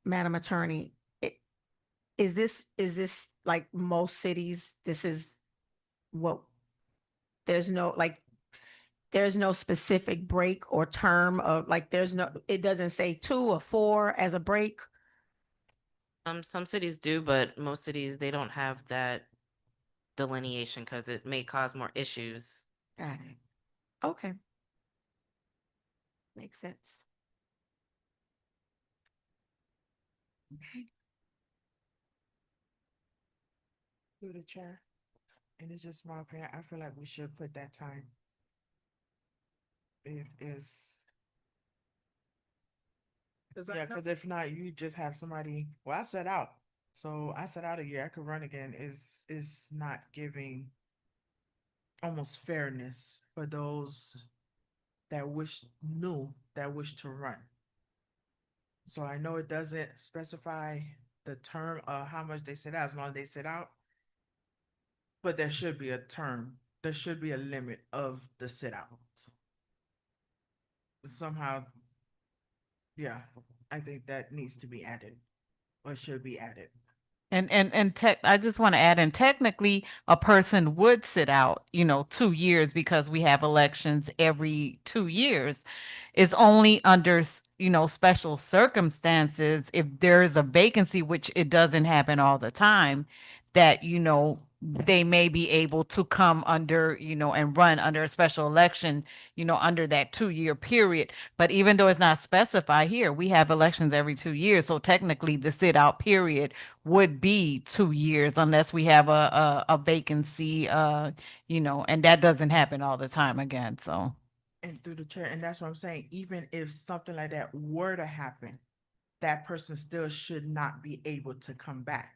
Madam Attorney, is this like most cities? This is what, there's no specific break or term of like, it doesn't say 2 or 4 as a break. Some cities do, but most cities, they don't have that delineation because it may cause more issues. Got it. Okay. Makes sense. Okay. Through the chair. And it's just my opinion, I feel like we should put that time. It is, yeah, because if not, you just have somebody, well, I set out. So I set out a year, I could run again, is not giving almost fairness for those that wish to run. So I know it doesn't specify the term of how much they sit out, as long as they sit out. But there should be a term, there should be a limit of the sit out. Somehow, yeah, I think that needs to be added, or should be added. I just want to add, and technically a person would sit out, 2 years because we have elections every 2 years. It's only under, special circumstances, if there's a vacancy, which it doesn't happen all the time, that, they may be able to come under, and run under a special election, under that 2-year period. But even though it's not specified here, we have elections every 2 years. So technically the sit out period would be 2 years unless we have a vacancy, and that doesn't happen all the time again. So. And through the chair, and that's what I'm saying, even if something like that were to happen, that person still should not be able to come back.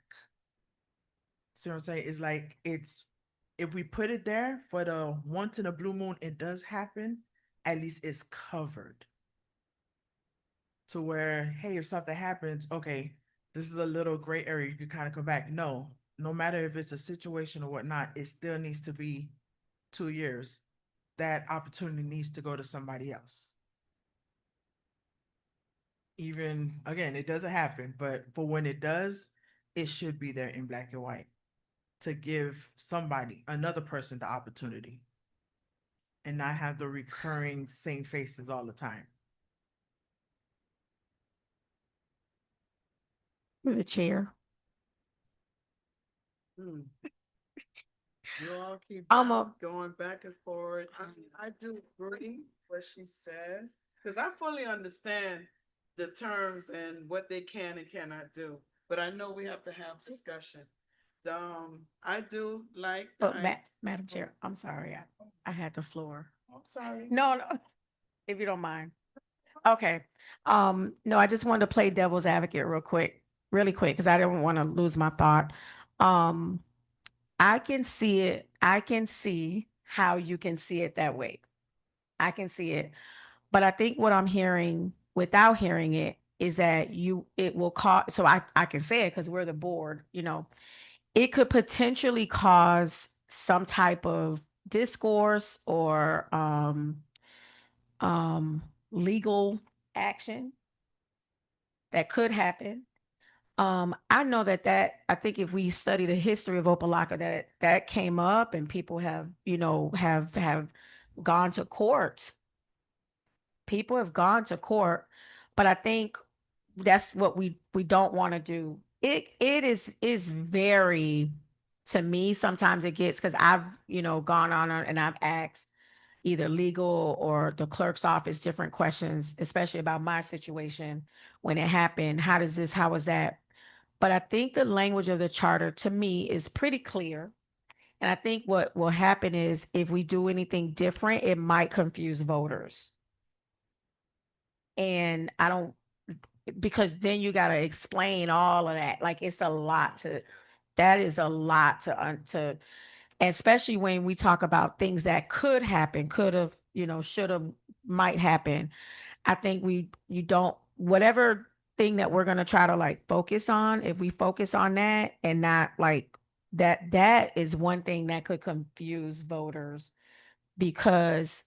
See what I'm saying? It's like, if we put it there for the once in a blue moon, it does happen, at least it's covered. To where, hey, if something happens, okay, this is a little gray area, you can kind of come back. No matter if it's a situation or whatnot, it still needs to be 2 years. That opportunity needs to go to somebody else. Even, again, it doesn't happen, but for when it does, it should be there in black and white to give another person the opportunity and not have the recurring same faces all the time. Through the chair. Hmm. You all keep I'm going back and forth. I do agree what she said, because I fully understand the terms and what they can and cannot do. But I know we have to have discussion. I do like. But Madam Chair, I'm sorry, I had the floor. I'm sorry. No, if you don't mind. Okay. No, I just wanted to play devil's advocate really quick, because I didn't want to lose my thought. I can see it. I can see how you can see it that way. I can see it. But I think what I'm hearing without hearing it is that it will cause, so I can say it because we're the board, you know, it could potentially cause some type of discourse or legal action that could happen. I know that I think if we study the history of Opa-locka, that came up and people have, you know, have gone to court. People have gone to court, but I think that's what we don't want to do. It is very, to me, sometimes it gets, because I've, you know, gone on and I've asked either legal or the clerk's office different questions, especially about my situation when it happened. How is that? But I think the language of the charter to me is pretty clear. And I think what will happen is if we do anything different, it might confuse voters. And I don't, because then you got to explain all of that. Like it's a lot to, that is a lot to, especially when we talk about things that could happen, could have, you know, should have, might happen. I think you don't, whatever thing that we're going to try to like focus on, if we focus on that and not like that is one thing that could confuse voters because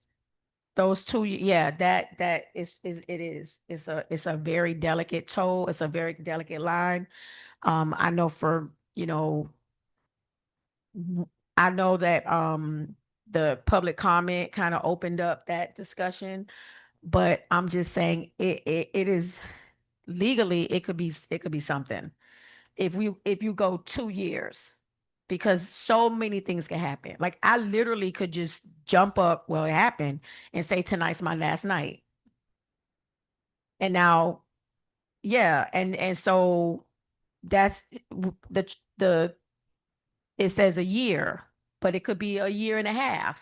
those two, yeah, that is it is. It's a very delicate toe. It's a very delicate line. I know for, you know, I know that the public comment kind of opened up that discussion, but I'm just saying it is legally it could be something. If you go 2 years, because so many things can happen. Like I literally could just jump up, well, it happened, and say tonight's my last night. And now, yeah, and so that's the it says a year, but it could be a year and a half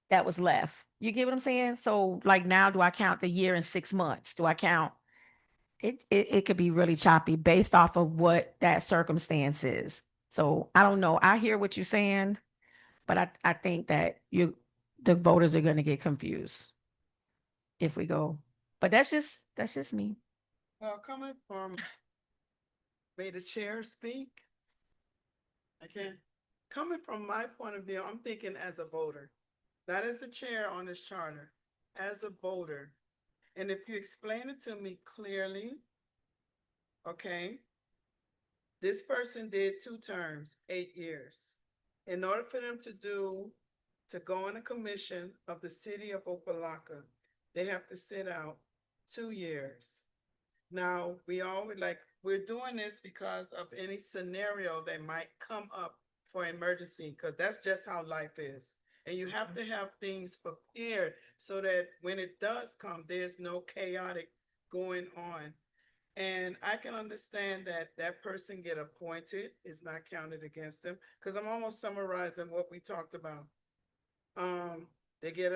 that was left. You get what I'm saying? So like now, do I count the year and 6 months? Do I count it could be really choppy based off of what that circumstance is. So I don't know. I hear what you're saying, but I think that the voters are going to get confused if we go. But that's just me. Well, coming from, may the chair speak? I can't. Coming from my point of view, I'm thinking as a voter, not as a chair on this charter, as a voter. And if you explain it to me clearly, okay, this person did 2 terms, 8 years. In order for them to go on a commission of the city of Opa-locka, they have to sit out 2 years. Now, we're doing this because of any scenario that might come up for emergency, because that's just how life is. And you have to have things prepared so that when it does come, there's no chaotic going on. And I can understand that that person get appointed is not counted against them, because I'm almost summarizing what we talked about. They get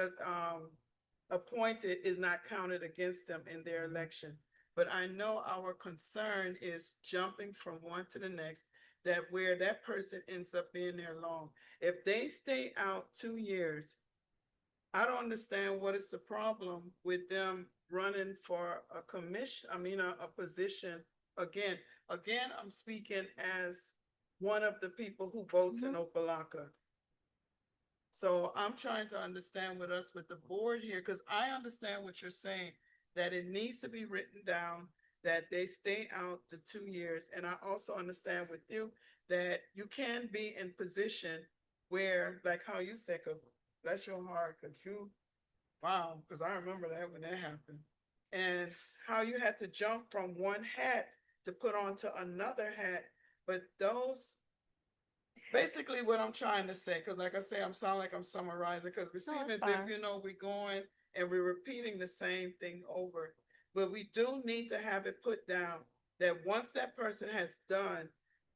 appointed is not counted against them in their election. But I know our concern is jumping from one to the next, that where that person ends up being there long. If they stay out 2 years, I don't understand what is the problem with them running for a commission, a position. Again, I'm speaking as one of the people who votes in Opa-locka. So I'm trying to understand with us, with the board here, because I understand what you're saying, that it needs to be written down, that they stay out the 2 years. And I also understand with you that you can be in position where, like how you said, bless your heart, because wow, because I remember that when that happened. And how you had to jump from one hat to put onto another hat. But those, basically what I'm trying to say, because like I say, I'm sound like I'm summarizing, because we seem as if, fine. we're going and we're repeating the same thing over. But we do need to have it put down that once that person has done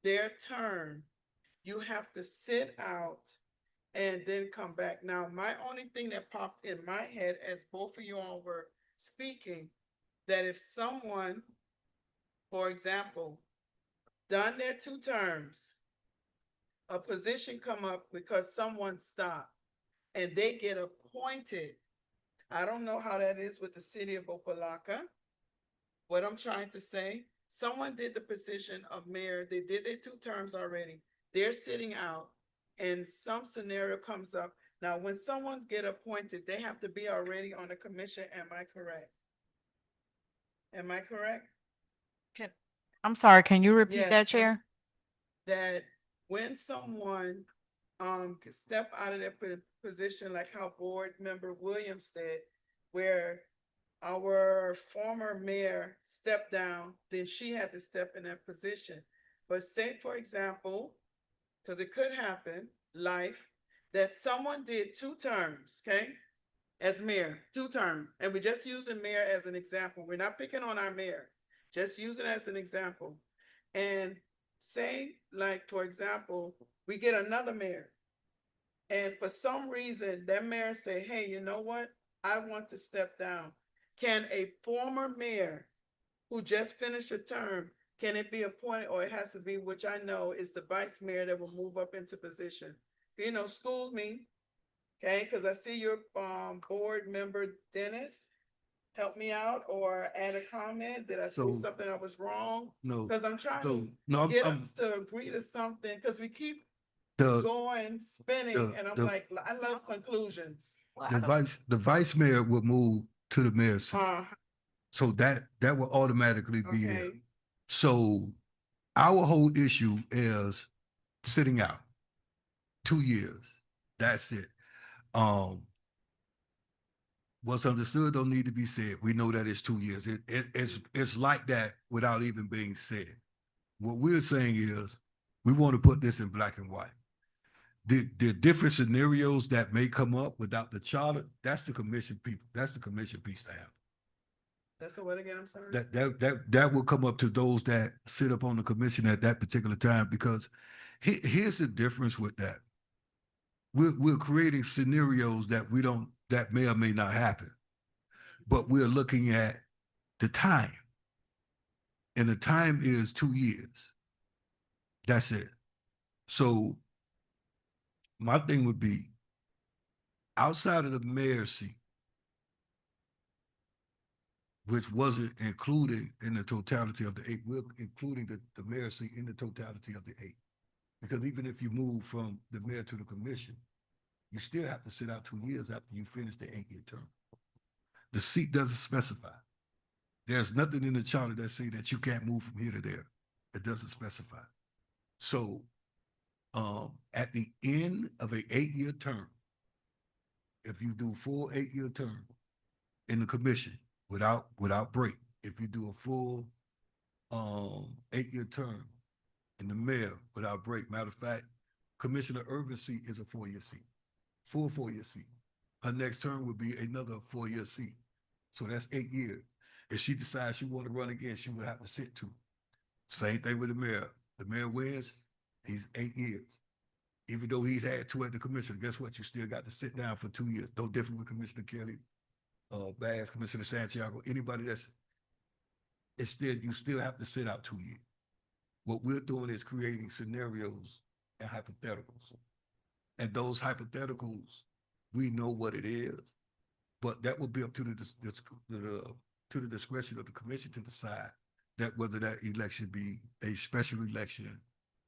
their term, you have to sit out and then come back. Now, my only thing that popped in my head as both of you all were speaking, that if someone, for example, done their 2 terms, a position come up because someone stopped and they get appointed. I don't know how that is with the city of Opa-locka, what I'm trying to say, someone did the position of mayor, they did their 2 terms already. They're sitting out and some scenario comes up. Now, when someone's get appointed, they have to be already on the commission. Am I correct? Am I correct? I'm sorry, can you repeat Yes. that, Chair? That when someone step out of their position, like how board member Williams did, where our former mayor stepped down, then she had to step in that position. But say, for example, because it could happen, life, that someone did 2 terms, okay? As mayor, 2 term, and we're just using mayor as an example. We're not picking on our mayor, just use it as an example. And say, like, for example, we get another mayor. And for some reason, that mayor say, hey, you know what? I want to step down. Can a former mayor who just finished a term, can it be appointed, or it has to be, which I know is the vice mayor that will move up into position? You know, school me, okay? Because I see your board member Dennis. Help me out or add a comment. Did I say So- something that was wrong? No, Because I'm trying so, to no, get us to agree to something, because we keep the, going, spinning, and I'm the- like, I love conclusions. the vice mayor will move to the mayor's seat. So that will automatically be there. Okay, So our whole issue is sitting out 2 years. That's it. What's understood don't need to be said. We know that it's 2 years. It's like that without even being said. What we're saying is we want to put this in black and white. The different scenarios that may come up without the charter, that's the commission people. That's the commission piece to have. that's the what again, I'm sorry? That will come up to those that sit up on the commission at that particular time, because here's the difference with that. We're creating scenarios that may or may not happen, but we're looking at the time, and the time is 2 years. That's it. So my thing would be, outside of the mayor's seat, which wasn't included in the totality of the 8, we're including the mayor's seat in the totality of the 8. Because even if you move from the mayor to the commission, you still have to sit out 2 years after you finish the 8-year term. The seat doesn't specify. There's nothing in the charter that say that you can't move from here to there. It doesn't specify. So at the end of a 8-year term, if you do full 8-year term in the commission without break, if you do a full 8-year term in the mayor without break, matter of fact, Commissioner Irvin's seat is a 4-year seat, full 4-year seat. Her next term would be another 4-year seat. So that's 8 years. If she decides she want to run again, she would have to sit 2. Same thing with the mayor. The mayor wins, he's 8 years. Even though he's had 2 at the commission, guess what? You still got to sit down for 2 years. No different with Commissioner Kelly, Bass, Commissioner Santiago, anybody you still have to sit out 2 years. What we're doing is creating scenarios and hypotheticals. And those hypotheticals, we know what it is, but that will be up to the discretion of the commission to decide that whether that election be a special election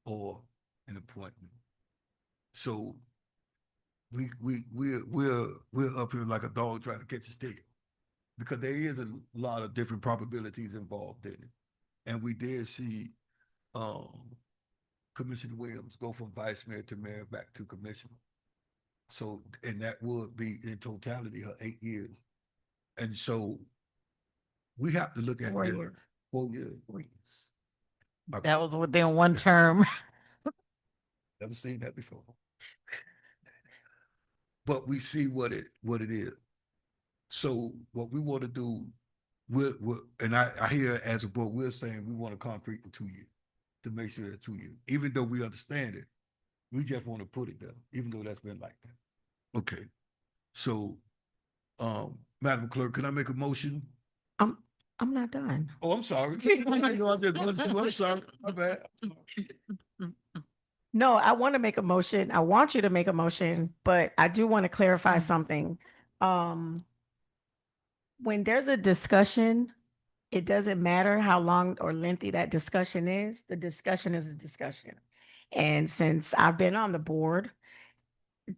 or an appointment. So we're up here like a dog trying to catch his tail, because there is a lot of different probabilities involved in it. And we did see Commissioner Williams go from vice mayor to mayor back to commissioner. So, and that would be in totality her 8 years. And so we have to look at 4 this. years. 4 years. Okay. That was within 1 term. Never seen that before. But we see what it is. So what we want to do, and I hear as a board, we're saying we want to concrete the 2 years to make sure that 2 years, even though we understand it, we just want to put it there, even though that's been like that. Okay. So, Madam Clerk, can I make a motion? I'm not done. Oh, I'm sorry. I'm sorry. My bad. No, I want to make a motion. I want you to make a motion, but I do want to clarify something. When there's a discussion it doesn't matter how long or lengthy that discussion is. The discussion is a discussion. And since I've been on the board,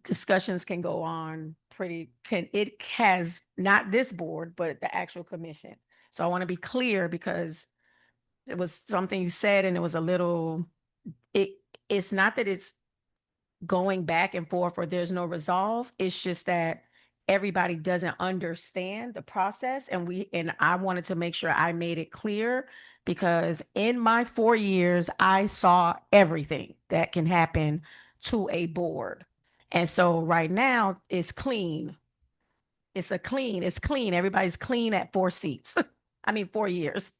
discussions can go on it has not this board, but the actual commission. So I want to be clear because it was something you said and it was a little, it, it's not that it's going back and forth or there's no resolve. It's just that everybody doesn't understand the process. And I wanted to make sure I made it clear because in my 4 years, I saw everything that can happen to a board. And so right now it's clean. It's clean. Everybody's clean at 4 seats. I mean, 4 years.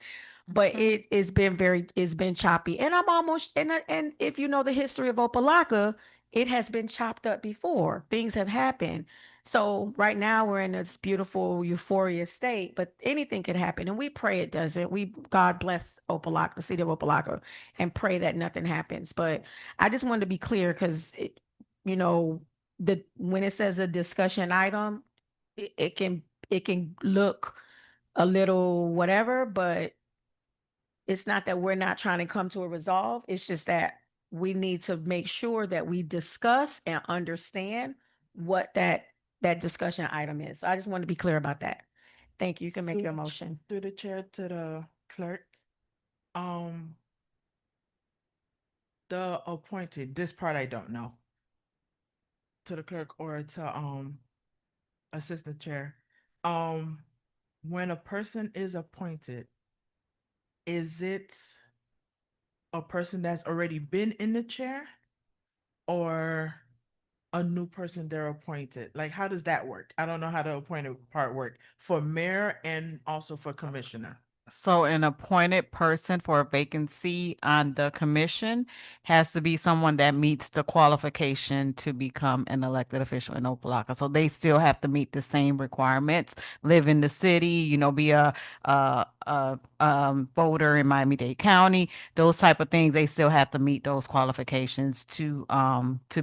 But it's been choppy. And I'm almost, and if you know the history of Opa-locka, it has been chopped up before. Things have happened. So right now we're in this beautiful euphoria state, but anything could happen. And we pray it doesn't. God bless Opa-locka, the city of Opa-locka, and pray that nothing happens. But I just wanted to be clear because you know, when it says a discussion item, it can look a little whatever, but it's not that we're not trying to come to a resolve. It's just that we need to make sure that we discuss and understand what that discussion item is. So I just want to be clear about that. Thank you. You can make your motion. Through the chair to the clerk. The appointed, this part I don't know. To the clerk or to assistant chair. When a person is appointed, is it a person that's already been in the chair or a new person they're appointed? Like, how does that work? I don't know how the appointed part work for mayor and also for commissioner. So an appointed person for a vacancy on the commission has to be someone that meets the qualification to become an elected official in Opa-locka. So they still have to meet the same requirements, live in the city, be a voter in Miami-Dade County, those type of things. They still have to meet those qualifications to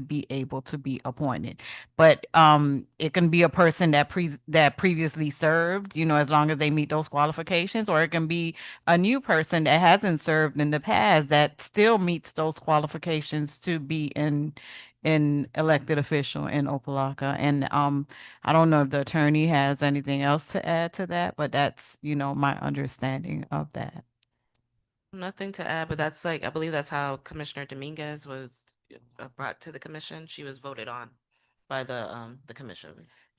be able to be appointed. But it can be a person that previously served, as long as they meet those qualifications, or it can be a new person that hasn't served in the past that still meets those qualifications to be in elected official in Opa-locka. And I don't know if the attorney has anything else to add to that, but that's, my understanding of that. Nothing to add, but that's I believe that's how Commissioner Dominguez was brought to the commission. She was voted on by the commission.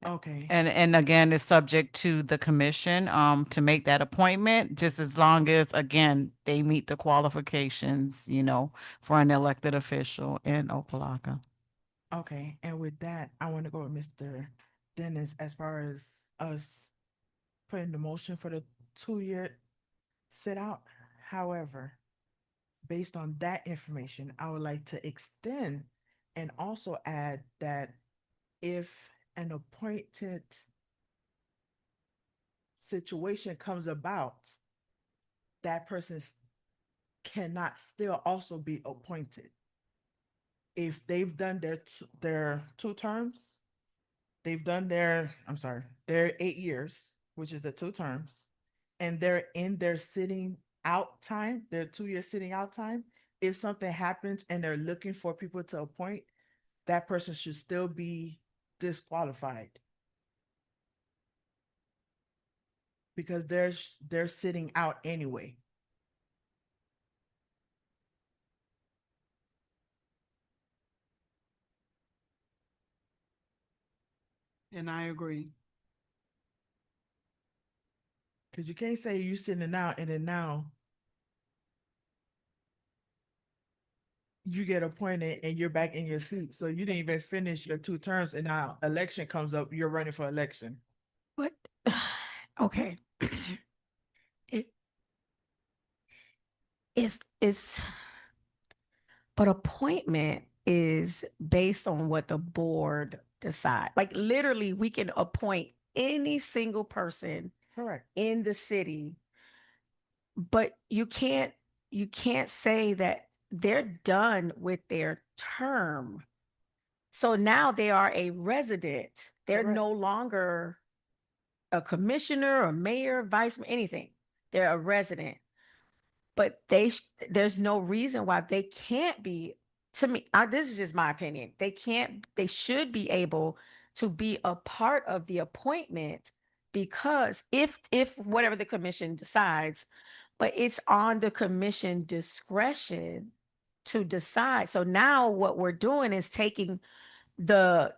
Okay. And again, it's subject to the commission to make that appointment, just as long as, again, they meet the qualifications, for an elected official in Opa-locka. Okay, and with that, I want to go with Mr. Dennis as far as us putting the motion for the 2-year sit out. However, based on that information, I would like to extend and also add that if an appointed situation comes about, that person cannot still also be appointed. If they've done their 2 terms, they've done their 8 years, which is the 2 terms, and they're in their sitting out time, their 2-year sitting out time. If something happens and they're looking for people to appoint, that person should still be disqualified because they're sitting out anyway. And I agree. Because you can't say you sitting out and then now you get appointed and you're back in your seat. So you didn't even finish your 2 terms and now election comes up, you're running for election. But okay. It is but appointment is based on what the board decide. Like literally we can appoint any single person Correct. in the city, but you can't say that they're done with their term. So now they are a resident. They're Correct. no longer a commissioner or mayor, vice, anything. They're a resident, but there's no reason why they can't be. To me, this is just my opinion. They should be able to be a part of the appointment, because if whatever the commission decides, but it's on the commission discretion to decide. So now what we're doing is taking the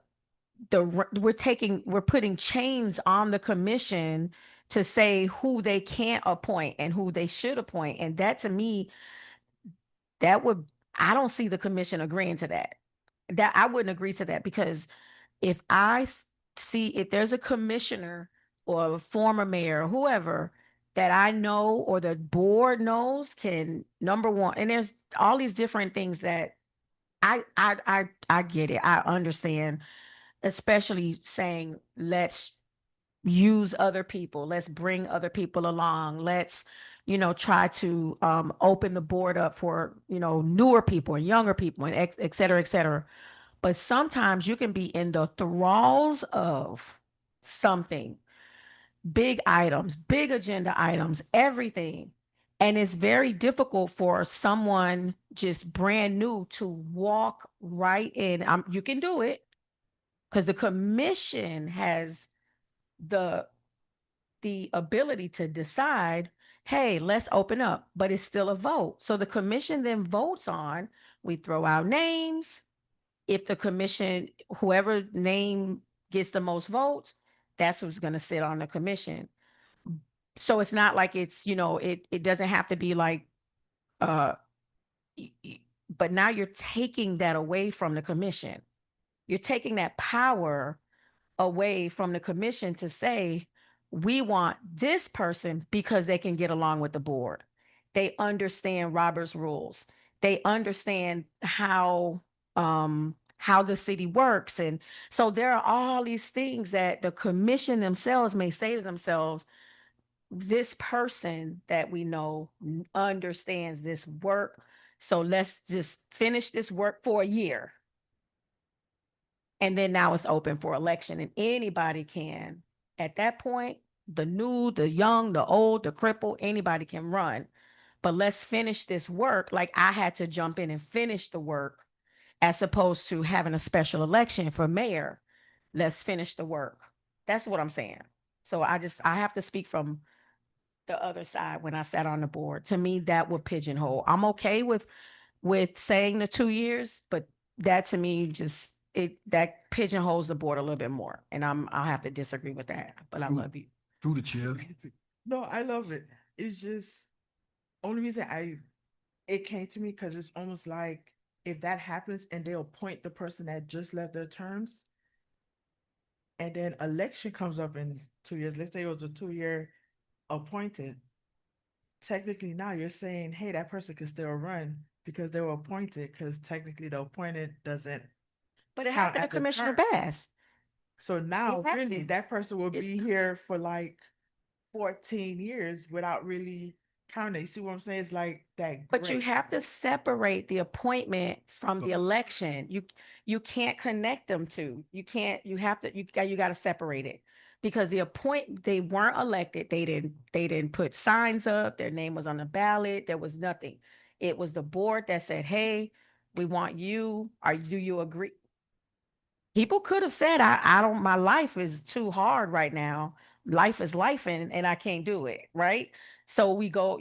we're putting chains on the commission to say who they can't appoint and who they should appoint. And that, to me, that would, I don't see the commission agreeing to that. That I wouldn't agree to that, because if see if there's a commissioner or a former mayor or whoever that I know or the board knows can, number one, and there's all these different things that I get it. I understand, especially saying, let's use other people, let's bring other people along, let's try to open the board up for newer people and younger people and et cetera, et cetera. But sometimes you can be in the thralls of something, big items, big agenda items, everything, and it's very difficult for someone just brand new to walk right in. You can do it because the commission has the ability to decide, hey, let's open up, but it's still a vote. So the commission then votes on, we throw out names. If the commission, whoever name gets the most votes, that's who's going to sit on the commission. So it's not like it's, it doesn't have to be like, uh, but now you're taking that away from the commission. You're taking that power away from the commission to say, we want this person because they can get along with the board. They understand Robert's rules. They understand how the city works. And so there are all these things that the commission themselves may say to themselves, this person that we know understands this work. So let's just finish this work for a year. And then now it's open for election, and anybody can, at that point, the new, the young, the old, the crippled, anybody can run. But let's finish this work. Like I had to jump in and finish the work as opposed to having a special election for mayor. Let's finish the work. That's what I'm saying. So I have to speak from the other side. When I sat on the board, to me, that would pigeonhole. I'm okay with saying the 2 years, but that to me just that pigeonholes the board a little bit more, and I'll have to disagree with that. But I love you. Through the chair. No, I love it. It's just only reason it came to me because it's almost like if that happens and they appoint the person that just left their terms, and then election comes up in 2 years. Let's say it was a 2-year appointed. Technically now you're saying, hey, that person can still run because they were appointed, because technically the appointed doesn't. But it count happened to as a Commissioner term. Bass. So now have really to. that person will It's- be here for like 14 years without really counting. You see what I'm saying? It's like that. But you grace. have to separate the appointment from the So- election. You can't connect them two. You can't. You have to. You got to separate it, because they weren't elected. They didn't put signs up. Their name was on the ballot. There was nothing. It was the board that said, "Hey, we want you. Do you agree?" People could have said, I don't, my life is too hard right now. Life is life, and I can't do it. Right. So we go,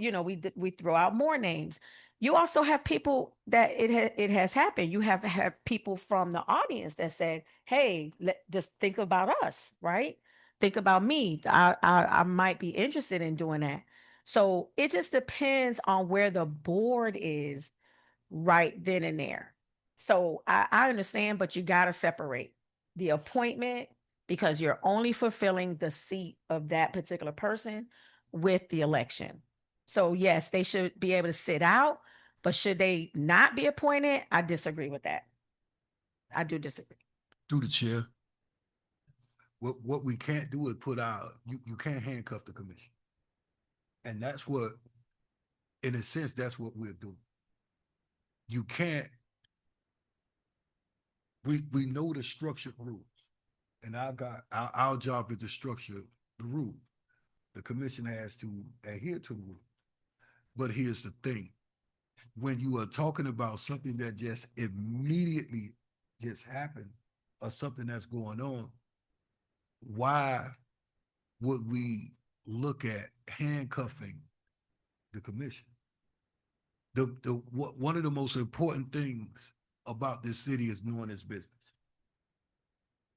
we throw out more names. You also have people that it has happened. You have people from the audience that said, hey, just think about us. Right. Think about me. I might be interested in doing that. So it just depends on where the board is right then and there. So I understand, but you got to separate the appointment, because you're only fulfilling the seat of that particular person, with the election. So yes, they should be able to sit out, but should they not be appointed? I disagree with that. I do disagree. Through the chair. What we can't do is you can't handcuff the commission. And that's what, in a sense, that's what we're doing. You can't, we know the structured rules. And our job is to structure the rules. The commission has to adhere to the rules. But here's the thing. When you are talking about something that just immediately just happened or something that's going on, why would we look at handcuffing the commission? One of the most important things about this city is knowing its business.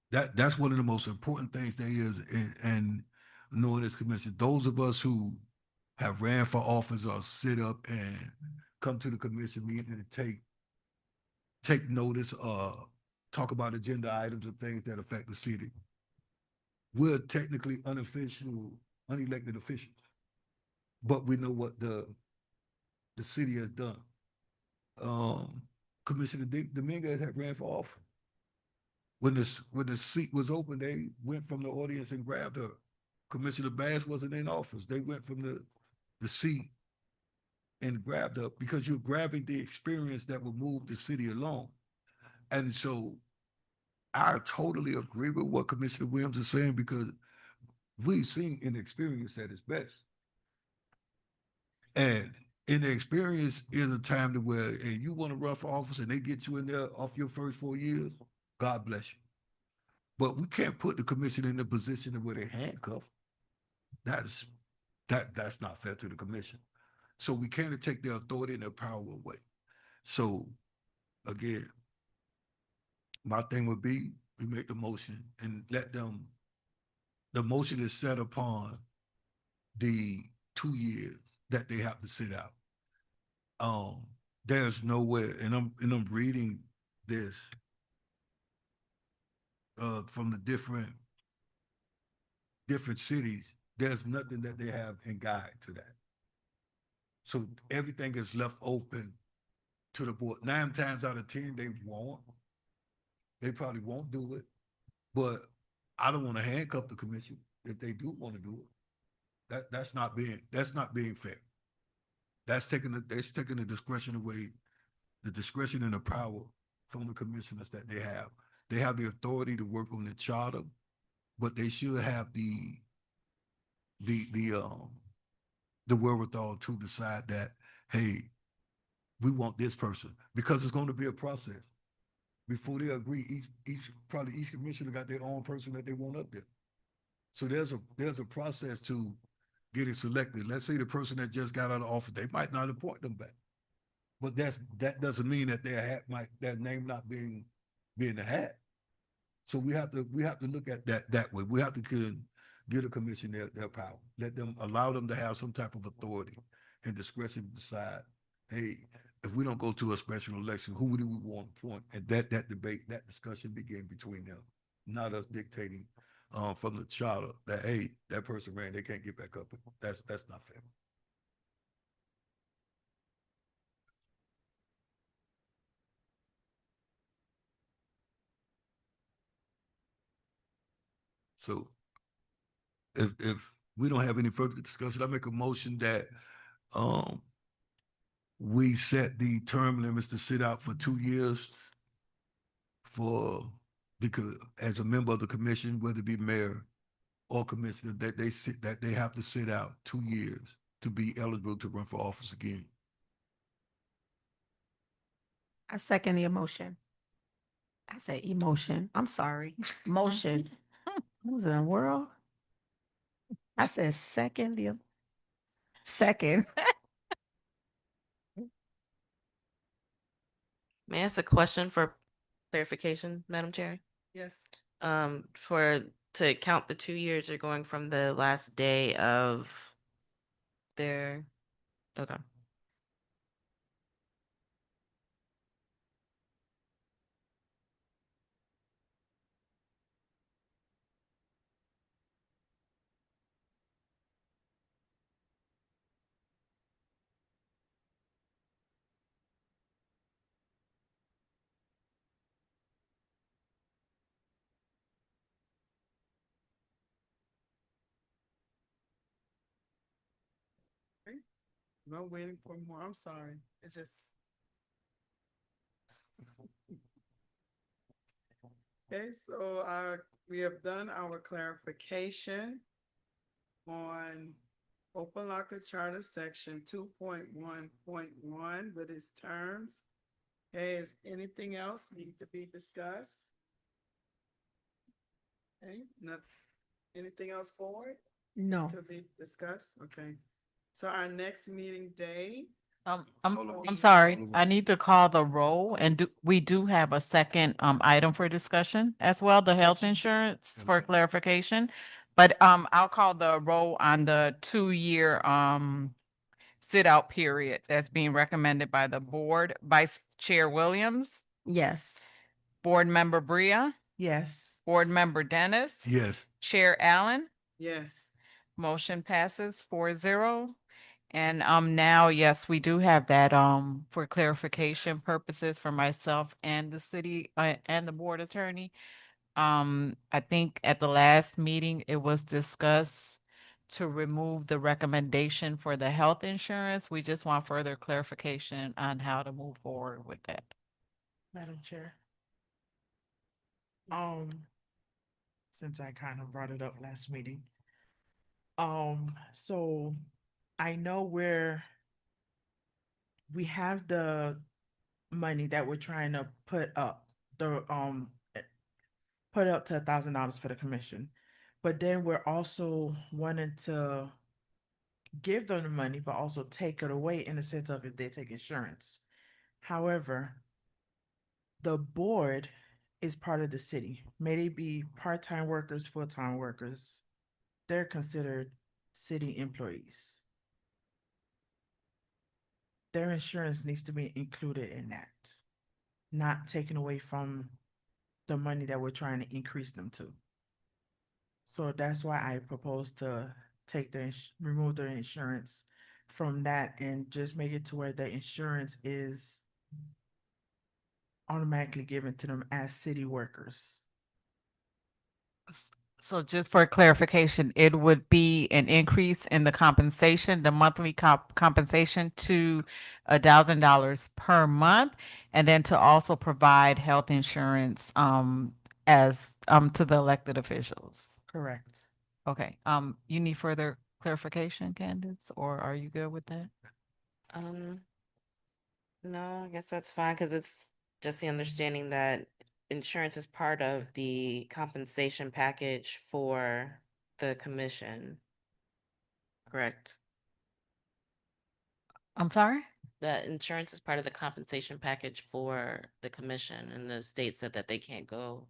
That's one of the most important things there is in knowing this commission. Those of us who have ran for office or sit up and come to the commission meeting and take notice or talk about agenda items and things that affect the city. We're technically unofficial, unelected officials, but we know what the city has done. Commissioner Dominguez had ran for office. When the seat was open, they went from the audience and grabbed her. Commissioner Bass wasn't in office. They went from the seat and grabbed her because you're grabbing the experience that will move the city along. And so I totally agree with what Commissioner Williams is saying because we've seen inexperience at its best. And inexperience is a time to where hey, you want to run for office and they get you in there off your first 4 years, God bless you. But we can't put the commission in a position where they're handcuffed. That's not fair to the commission. So we can't take their authority and their power away. So again, my thing would be we make the motion and let them. The motion is set upon the 2 years that they have to sit out. There's nowhere, and I'm reading this from the different cities. There's nothing that they have in guide to that. So everything is left open to the board. 9 times out of 10, they won't. They probably won't do it. But I don't want to handcuff the commission if they do want to do it. That's not being fair. That's taking the discretion away, the discretion and the power from the commissioners that they have. They have the authority to work on the charter, but they should have the wherewithal to decide that, hey, we want this person because it's going to be a process before they agree. Each commissioner got their own person that they want up there. So there's a process to getting selected. Let's say the person that just got out of office, they might not appoint them back, but that doesn't mean that their name not being the hat. So we have to look at that way. We have to give the commission their power. Let them allow them to have some type of authority and discretion to decide, hey, if we don't go to a special election, who do we want to appoint? And that debate, that discussion begin between them, not us dictating from the charter that hey, that person ran, they can't get back up. That's not fair. So if we don't have any further discussion, I make a motion that we set the term limits to sit out for 2 years because as a member of the commission, whether it be mayor or commissioner, that they have to sit out 2 years to be eligible to run for office again. I second the emotion. I said emotion. I'm sorry. Motion. What was in the world? I said second. May I ask a question for clarification, Madam Chair? Yes. To count the 2 years, you're going from the last day of their, okay. I'm waiting for more. I'm sorry. It's just. Okay, so we have done our clarification on Opa-locka Charter Section 2.1.1 with its terms. Okay, is anything else need to be discussed? Okay, anything else forward No. to be discussed? Okay. So our next meeting day, I'm Hold on. sorry, I need to call the roll and we do have a second item for discussion as well, the health insurance for Okay. clarification. But I'll call the roll on the 2-year sit out period that's being recommended by the board. Vice Chair Williams, Yes. Board Member Bria, Yes. Board Member Dennis, Yes, Chair Allen. yes. Motion passes 4-0. And now, yes, we do have that for clarification purposes for myself and the city and the board attorney. I think at the last meeting, it was discussed to remove the recommendation for the health insurance. We just want further clarification on how to move forward with that. Madam Chair. Since I kind of brought it up last meeting. So I know we have the money that we're trying to put up, put up to $1,000 for the commission. But then we're also wanting to give them the money, but also take it away in the sense of if they take insurance. However, the board is part of the city. May they be part-time workers, full-time workers, they're considered city employees. Their insurance needs to be included in that, not taken away from the money that we're trying to increase them to. So that's why I propose to take remove the insurance from that and just make it to where the insurance is automatically given to them as city workers. So just for clarification, it would be an increase in the compensation, the monthly compensation to $1,000 per month, and then to also provide health insurance as to the elected officials. Correct. Okay, you need further clarification, Candace, or are you good with that? No, I guess that's fine, because it's just the understanding that insurance is part of the compensation package for the commission. Correct. I'm sorry? That insurance is part of the compensation package for the commission, and the state said that they can't go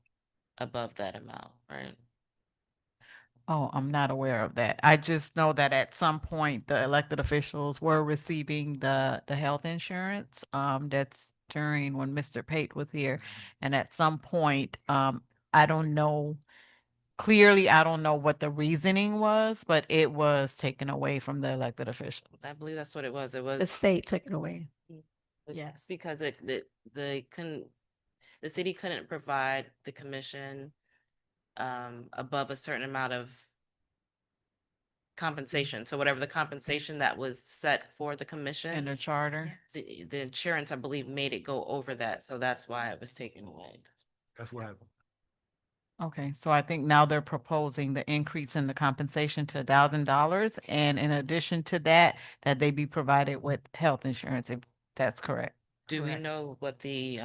above that amount, right? Oh, I'm not aware of that. I just know that at some point, the elected officials were receiving the health insurance, that's during when Mr. Pate was here. And at some point, I don't know, clearly, I don't know what the reasoning was, but it was taken away from the elected officials. I believe that's what it was. It The was state took it away. But Yes. because the city couldn't provide the commission above a certain amount of compensation. So whatever the compensation that was set for the In commission, the charter. the insurance, I believe, made it go over that. So that's why it was taken away. that's what happened. Okay, so I think now they're proposing the increase in the compensation to $1,000. And in addition to that, that they be provided with health insurance, if that's correct. Do we Correct. know what the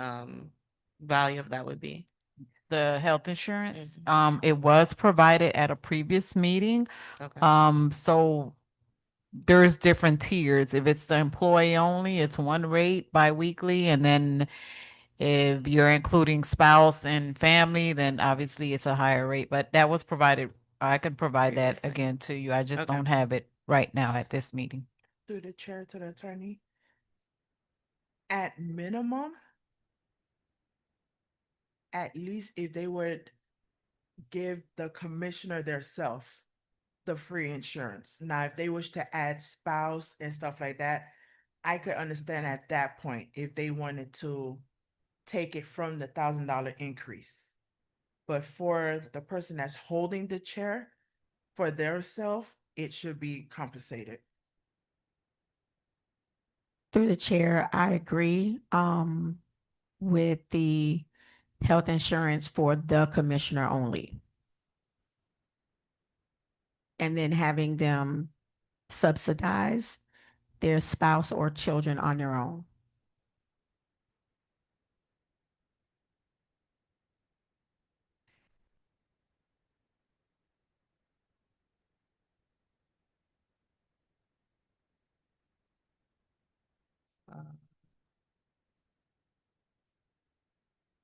value of that would be? The health insurance, it was provided at a previous meeting. Okay. So there's different tiers. If it's the employee only, it's one rate biweekly, and then if you're including spouse and family, then obviously it's a higher rate. But that was provided. I can provide that Previously. again to you. I just Okay. don't have it right now at this meeting. Through the chair to the attorney. At minimum, at least if they would give the commissioner theirself the free insurance. Now, if they wish to add spouse and stuff like that, I could understand at that point if they wanted to take it from the $1,000 increase. But for the person that's holding the chair, for their self, it should be compensated. Through the chair, I agree with the health insurance for the commissioner only. and then having them subsidize their spouse or children on their own.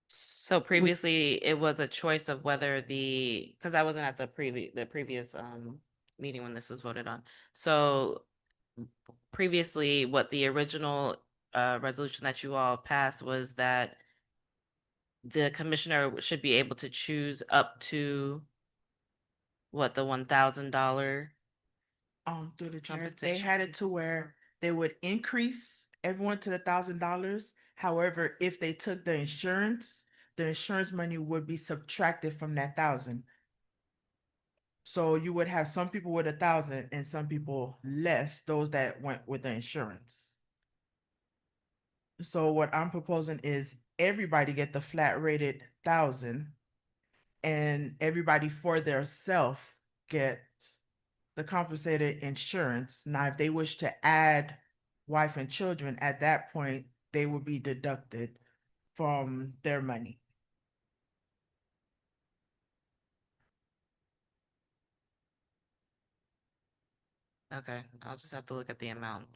So previously, it was a choice of whether because I wasn't at the previous meeting when this was voted on. So previously, what the original resolution that you all passed was that the commissioner should be able to choose up to what, the $1,000? Through the chair, they Compensation. had it to where they would increase everyone to $1,000. However, if they took the insurance money would be subtracted from that 1,000. So you would have some people with 1,000 and some people less, those that went with the insurance. So what I'm proposing is everybody get the flat rated 1,000 and everybody for their self get the compensated insurance. Now, if they wish to add wife and children, at that point, they will be deducted from their money. Okay, I'll just have to look at the amount.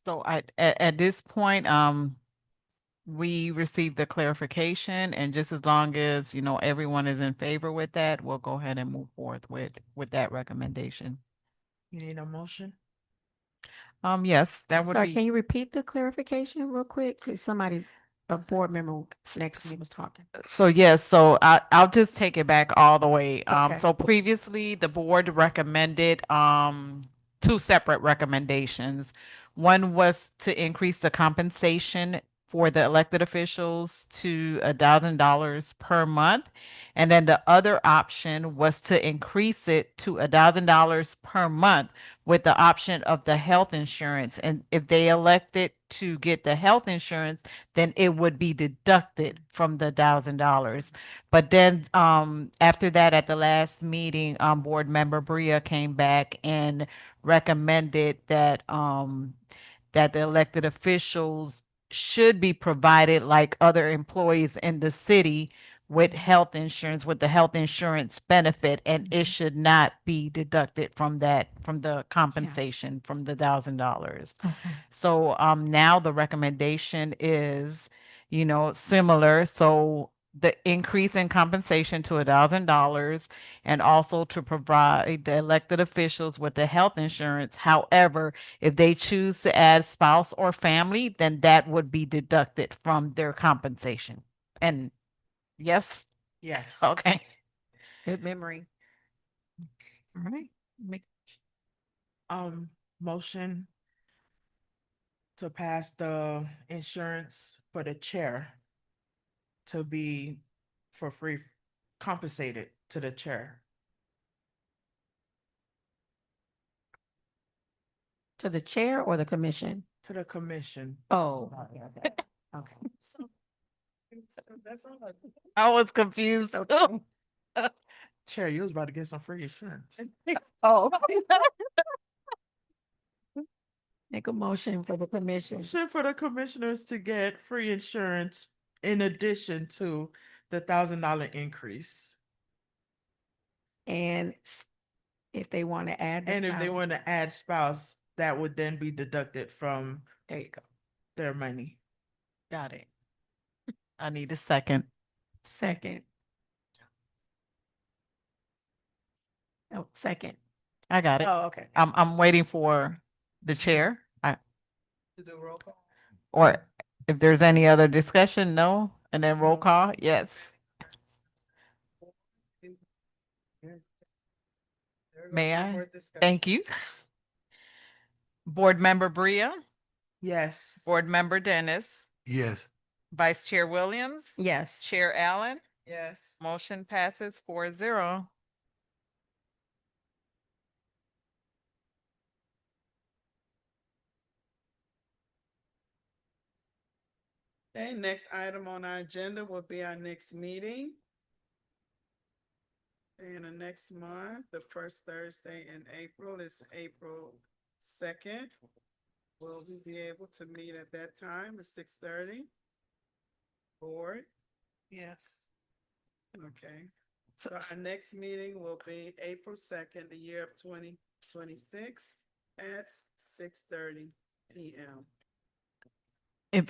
So at this point, we received the clarification, and just as long as, everyone is in favor with that, we'll go ahead and move forward with that recommendation. You need a motion? Yes, that would Sorry, be. can you repeat the clarification real quick? Because a board member next to me was talking. So yes, so I'll just take it back all the way. Okay. So previously the board recommended two separate recommendations. One was to increase the compensation for the elected officials to $1,000 per month. And then the other option was to increase it to $1,000 per month with the option of the health insurance. And if they elected to get the health insurance, then it would be deducted from the $1,000. But then after that, at the last meeting, board member Bria came back and recommended that that the elected officials should be provided like other employees in the city with health insurance, with the health insurance benefit, and it should not be deducted from the compensation from the $1,000. Okay. So now the recommendation is, similar. So the increase in compensation to $1,000 and also to provide the elected officials with the health insurance. However, if they choose to add spouse or family, then that would be deducted from their compensation. And yes, Yes. okay. Good memory. All right. Motion to pass the insurance for the chair to be for free compensated to the chair. To the chair or the commission? To the commission. Oh, okay. Okay. I was confused. too. Chair, you was about to get some free insurance. Oh, Make a motion for the commission. Motion for the commissioners to get free insurance in addition to the $1,000 increase. And if they want to add. the And if they spouse- want to add spouse, that would then be deducted from There you go. their money. got it. I need a second. Second. Oh, second. I got it. Oh, okay. I'm waiting for the chair. To do roll call? Or If there's any other discussion, no? And then roll call, yes. There goes May no I? more discussion. Thank you. Board Member Bria, Yes. Board Member Dennis, Yes. Vice Chair Williams, Yes. Chair Allen, Yes. motion passes 4-0. Okay, next item on our agenda will be our next meeting. In the next month, the first Thursday in April is April 2nd. Will we be able to meet at that time at 6:30? Board? Yes. Okay, so our next meeting will be April 2nd, the year of 2026 at 6:30 PM.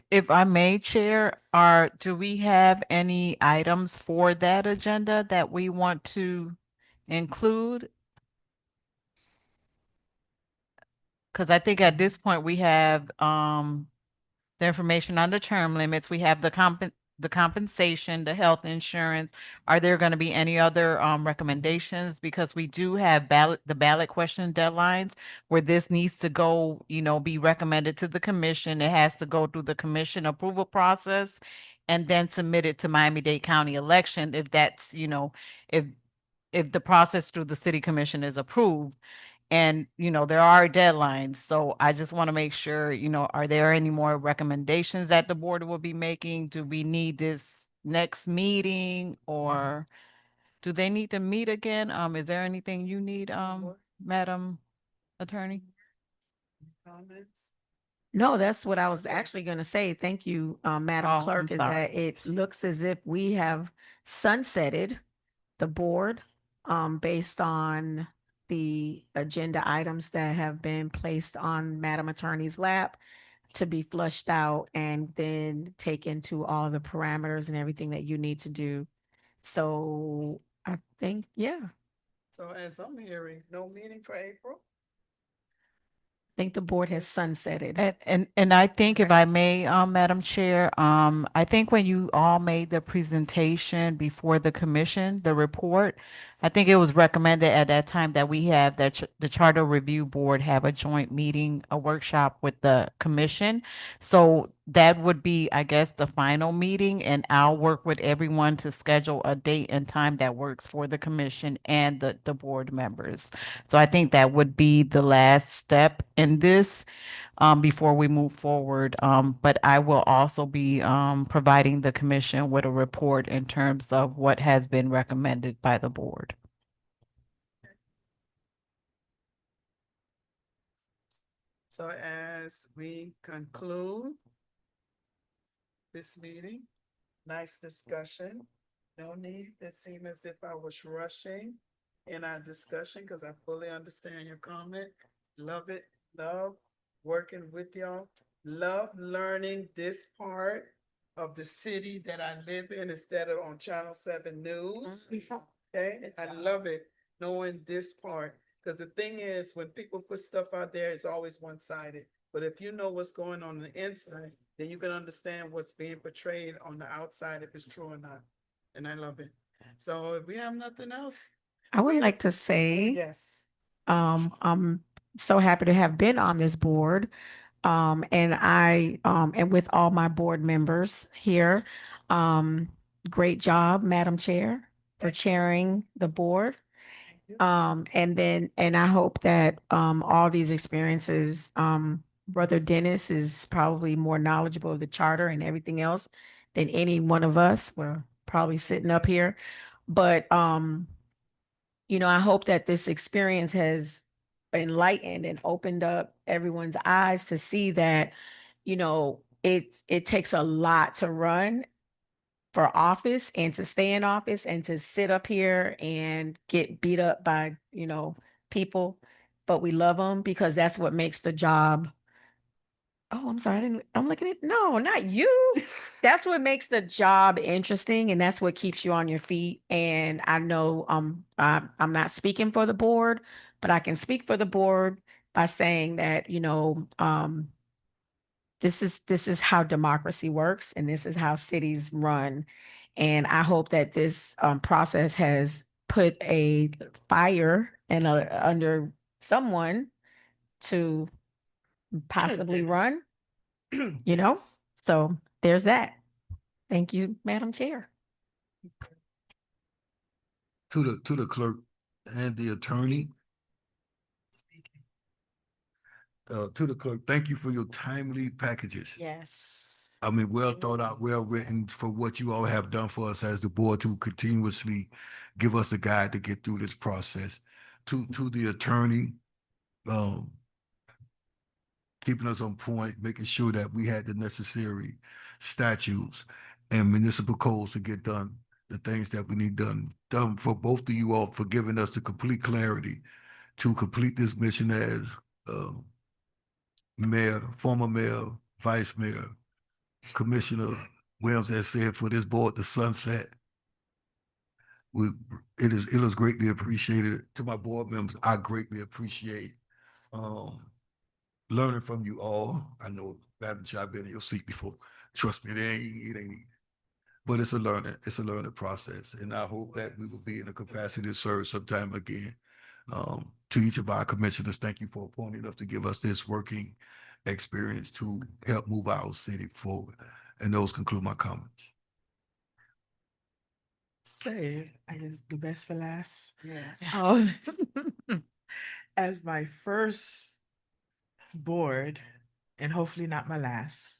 If I may, Chair, do we have any items for that agenda that we want to include? Because I think at this point we have the information on the term limits, we have the compensation, the health insurance. Are there going to be any other recommendations? Because we do have the ballot question deadlines where this needs to go, be recommended to the commission. It has to go through the commission approval process and then submitted to Miami-Dade County election if that's, if the process through the city commission is approved. And, there are deadlines. So I just want to make sure, are there any more recommendations that the board will be making? Do we need this next meeting or do they need to meet again? Is there anything you need, Madam Attorney? Comments? No, that's what I was Okay. actually going to say. Thank you, Madam Oh, Clerk, I'm is sorry. that it looks as if we have sunsetted the board based on the agenda items that have been placed on Madam Attorney's lap to be flushed out and then take into all the parameters and everything that you need to do. So I think, yeah, I So as I'm hearing, no meeting for April? think the board has sunsetted. And I think if I may, Madam Chair, I think when you all made the presentation before the commission, the report, I think it was recommended at that time that we have that the Charter Review Board have a joint meeting, a workshop with the commission. So that would be, I guess, the final meeting, and I'll work with everyone to schedule a date and time that works for the commission and the board members. So I think that would be the last step in this before we move forward. But I will also be providing the commission with a report in terms of what has been recommended by the board. So as we conclude this meeting, nice discussion. No need to seem as if I was rushing in our discussion because I fully understand your comment. Love it, love working with y'all. Love learning this part of the city that I live in instead of on Channel 7 News. Okay, I love it knowing this part. Because the thing is, when people put stuff out there, it's always one-sided. But if you know what's going on the inside, then you can understand what's being portrayed on the outside, if it's true or not. And I love it. So if we have nothing else, I would like to say, yes. I'm so happy to have been on this board. And with all my board members here, great job, Madam Chair, for chairing the board. And I hope that, all these experiences, Brother Dennis is probably more knowledgeable of the charter and everything else than any one of us. We're probably sitting up here, but, I hope that this experience has enlightened and opened up everyone's eyes to see that, it takes a lot to run for office and to stay in office and to sit up here and get beat up by, people, but we love them because that's what makes the job. Oh, I'm sorry. I'm looking at, no, not you. That's what makes the job interesting and that's what keeps you on your feet. And I know, I'm not speaking for the board, but I can speak for the board by saying that, this is how democracy works, and this is how cities run. And I hope that this process has put a fire and under someone to possibly run, you know? Yes. So there's that. Thank you, Madam Chair. To the clerk and the attorney, to the clerk, thank you for your timely packages. Yes. I mean, well thought out, well written for what you all have done for us as the board to continuously give us a guide to get through this process. To the attorney, um, keeping us on point, making sure that we had the necessary statutes and municipal codes to get done, the things that we need done for both of you all for giving us the complete clarity to complete this mission as mayor, former mayor, vice mayor, Commissioner Williams has said for this board to sunset. We, it is greatly appreciated. To my board members, I greatly appreciate learning from you all. I know Madam Chair, I've been in your seat before. Trust me, it ain't but it's a learning process. And I hope that we will be in a capacity to serve sometime again. To each of our commissioners, thank you for appointing us to give us this working experience to help move our city forward. And those conclude my comments. Say, I guess the best for last. Yes. As my first board, and hopefully not my last.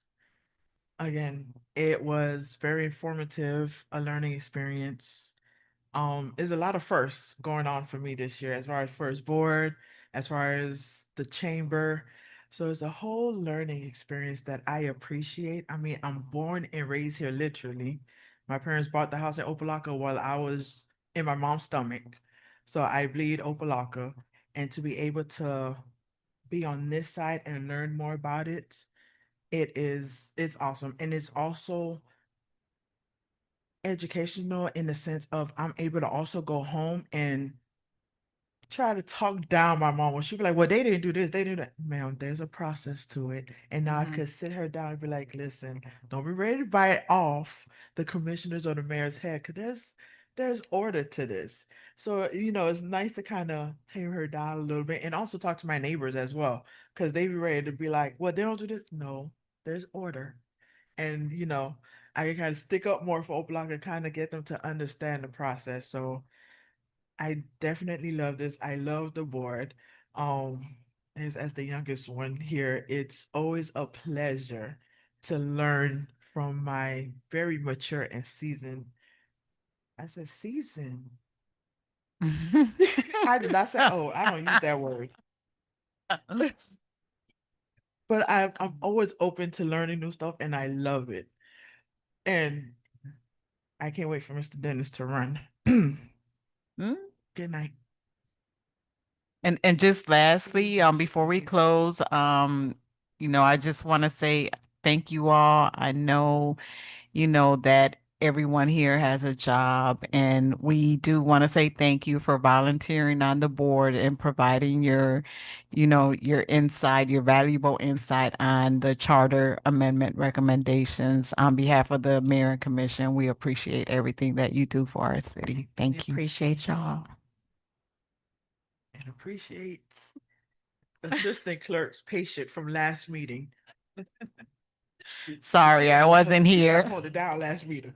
Again, it was very informative, a learning experience. There's a lot of firsts going on for me this year as far as first board, as far as the chamber. So it's a whole learning experience that I appreciate. I mean, I'm born and raised here literally. My parents bought the house in Opa-locka while I was in my mom's stomach. So I bleed Opa-locka. And to be able to be on this side and learn more about it, it's awesome. And it's also educational in the sense of I'm able to also go home and try to talk down my mom when she'd be like, well, they didn't do this, they didn't do that. Ma'am, there's a process to it. And now I could sit her down and be like, listen, don't be ready to bite off the commissioner's or the mayor's head, because there's order to this. So, it's nice to kind of tame her down a little bit and also talk to my neighbors as well, because they be ready to be like, well, they don't do this. No, there's order. And, I can kind of stick up more for Opa and kind of get them to understand the process. So I definitely love this. I love the board. As the youngest one here, it's always a pleasure to learn from my very mature and seasoned. I said seasoned. I did not say old. I don't use that word. But I'm always open to learning new stuff, and I love it. And I can't wait for Mr. Dennis to run. Good night. And just lastly, before we close, I just want to say thank you all. I know, that everyone here has a job, and we do want to say thank you for volunteering on the board and providing your insight, your valuable insight on the charter amendment recommendations. On behalf of the mayor and commission, we appreciate everything that you do for our city. We Thank you. appreciate y'all. And appreciates assistant clerk's patient from last meeting. Sorry, I wasn't I here. hold it down last meeting.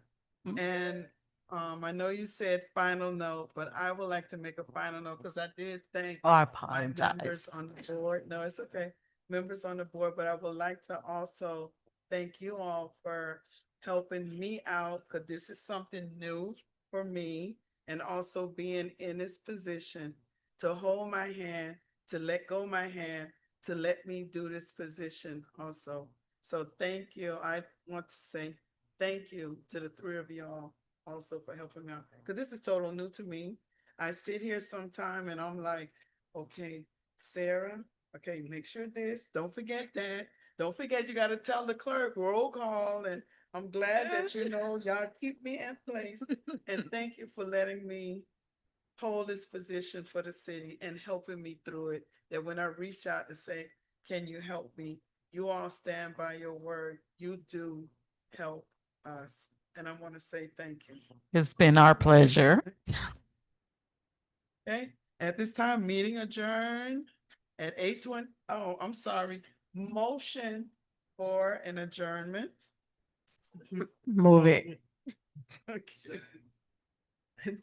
And I know you said final note, but I would like to make a final note because I did thank Oh, I my members apologize. on the board. No, it's okay. Members on the board, but I would like to also thank you all for helping me out because this is something new for me, and also being in this position to hold my hand, to let go my hand, to let me do this position also. So thank you. I want to say thank you to the three of y'all also for helping me out, because this is total new to me. I sit here sometime and I'm like, okay, Sarah, okay, make sure this, don't forget that. Don't forget you gotta tell the clerk, roll call, and I'm glad that y'all keep me in place. And thank you for letting me hold this position for the city and helping me through it. That when I reach out to say, can you help me? you all stand by your word. You do help us. And I want to say thank you. It's been our pleasure. Okay, at this time, meeting adjourned at 8:20. Oh, I'm sorry. Motion for an adjournment. Move it. Okay.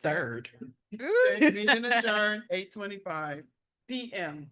Third. Okay, meeting adjourned 8:25 PM.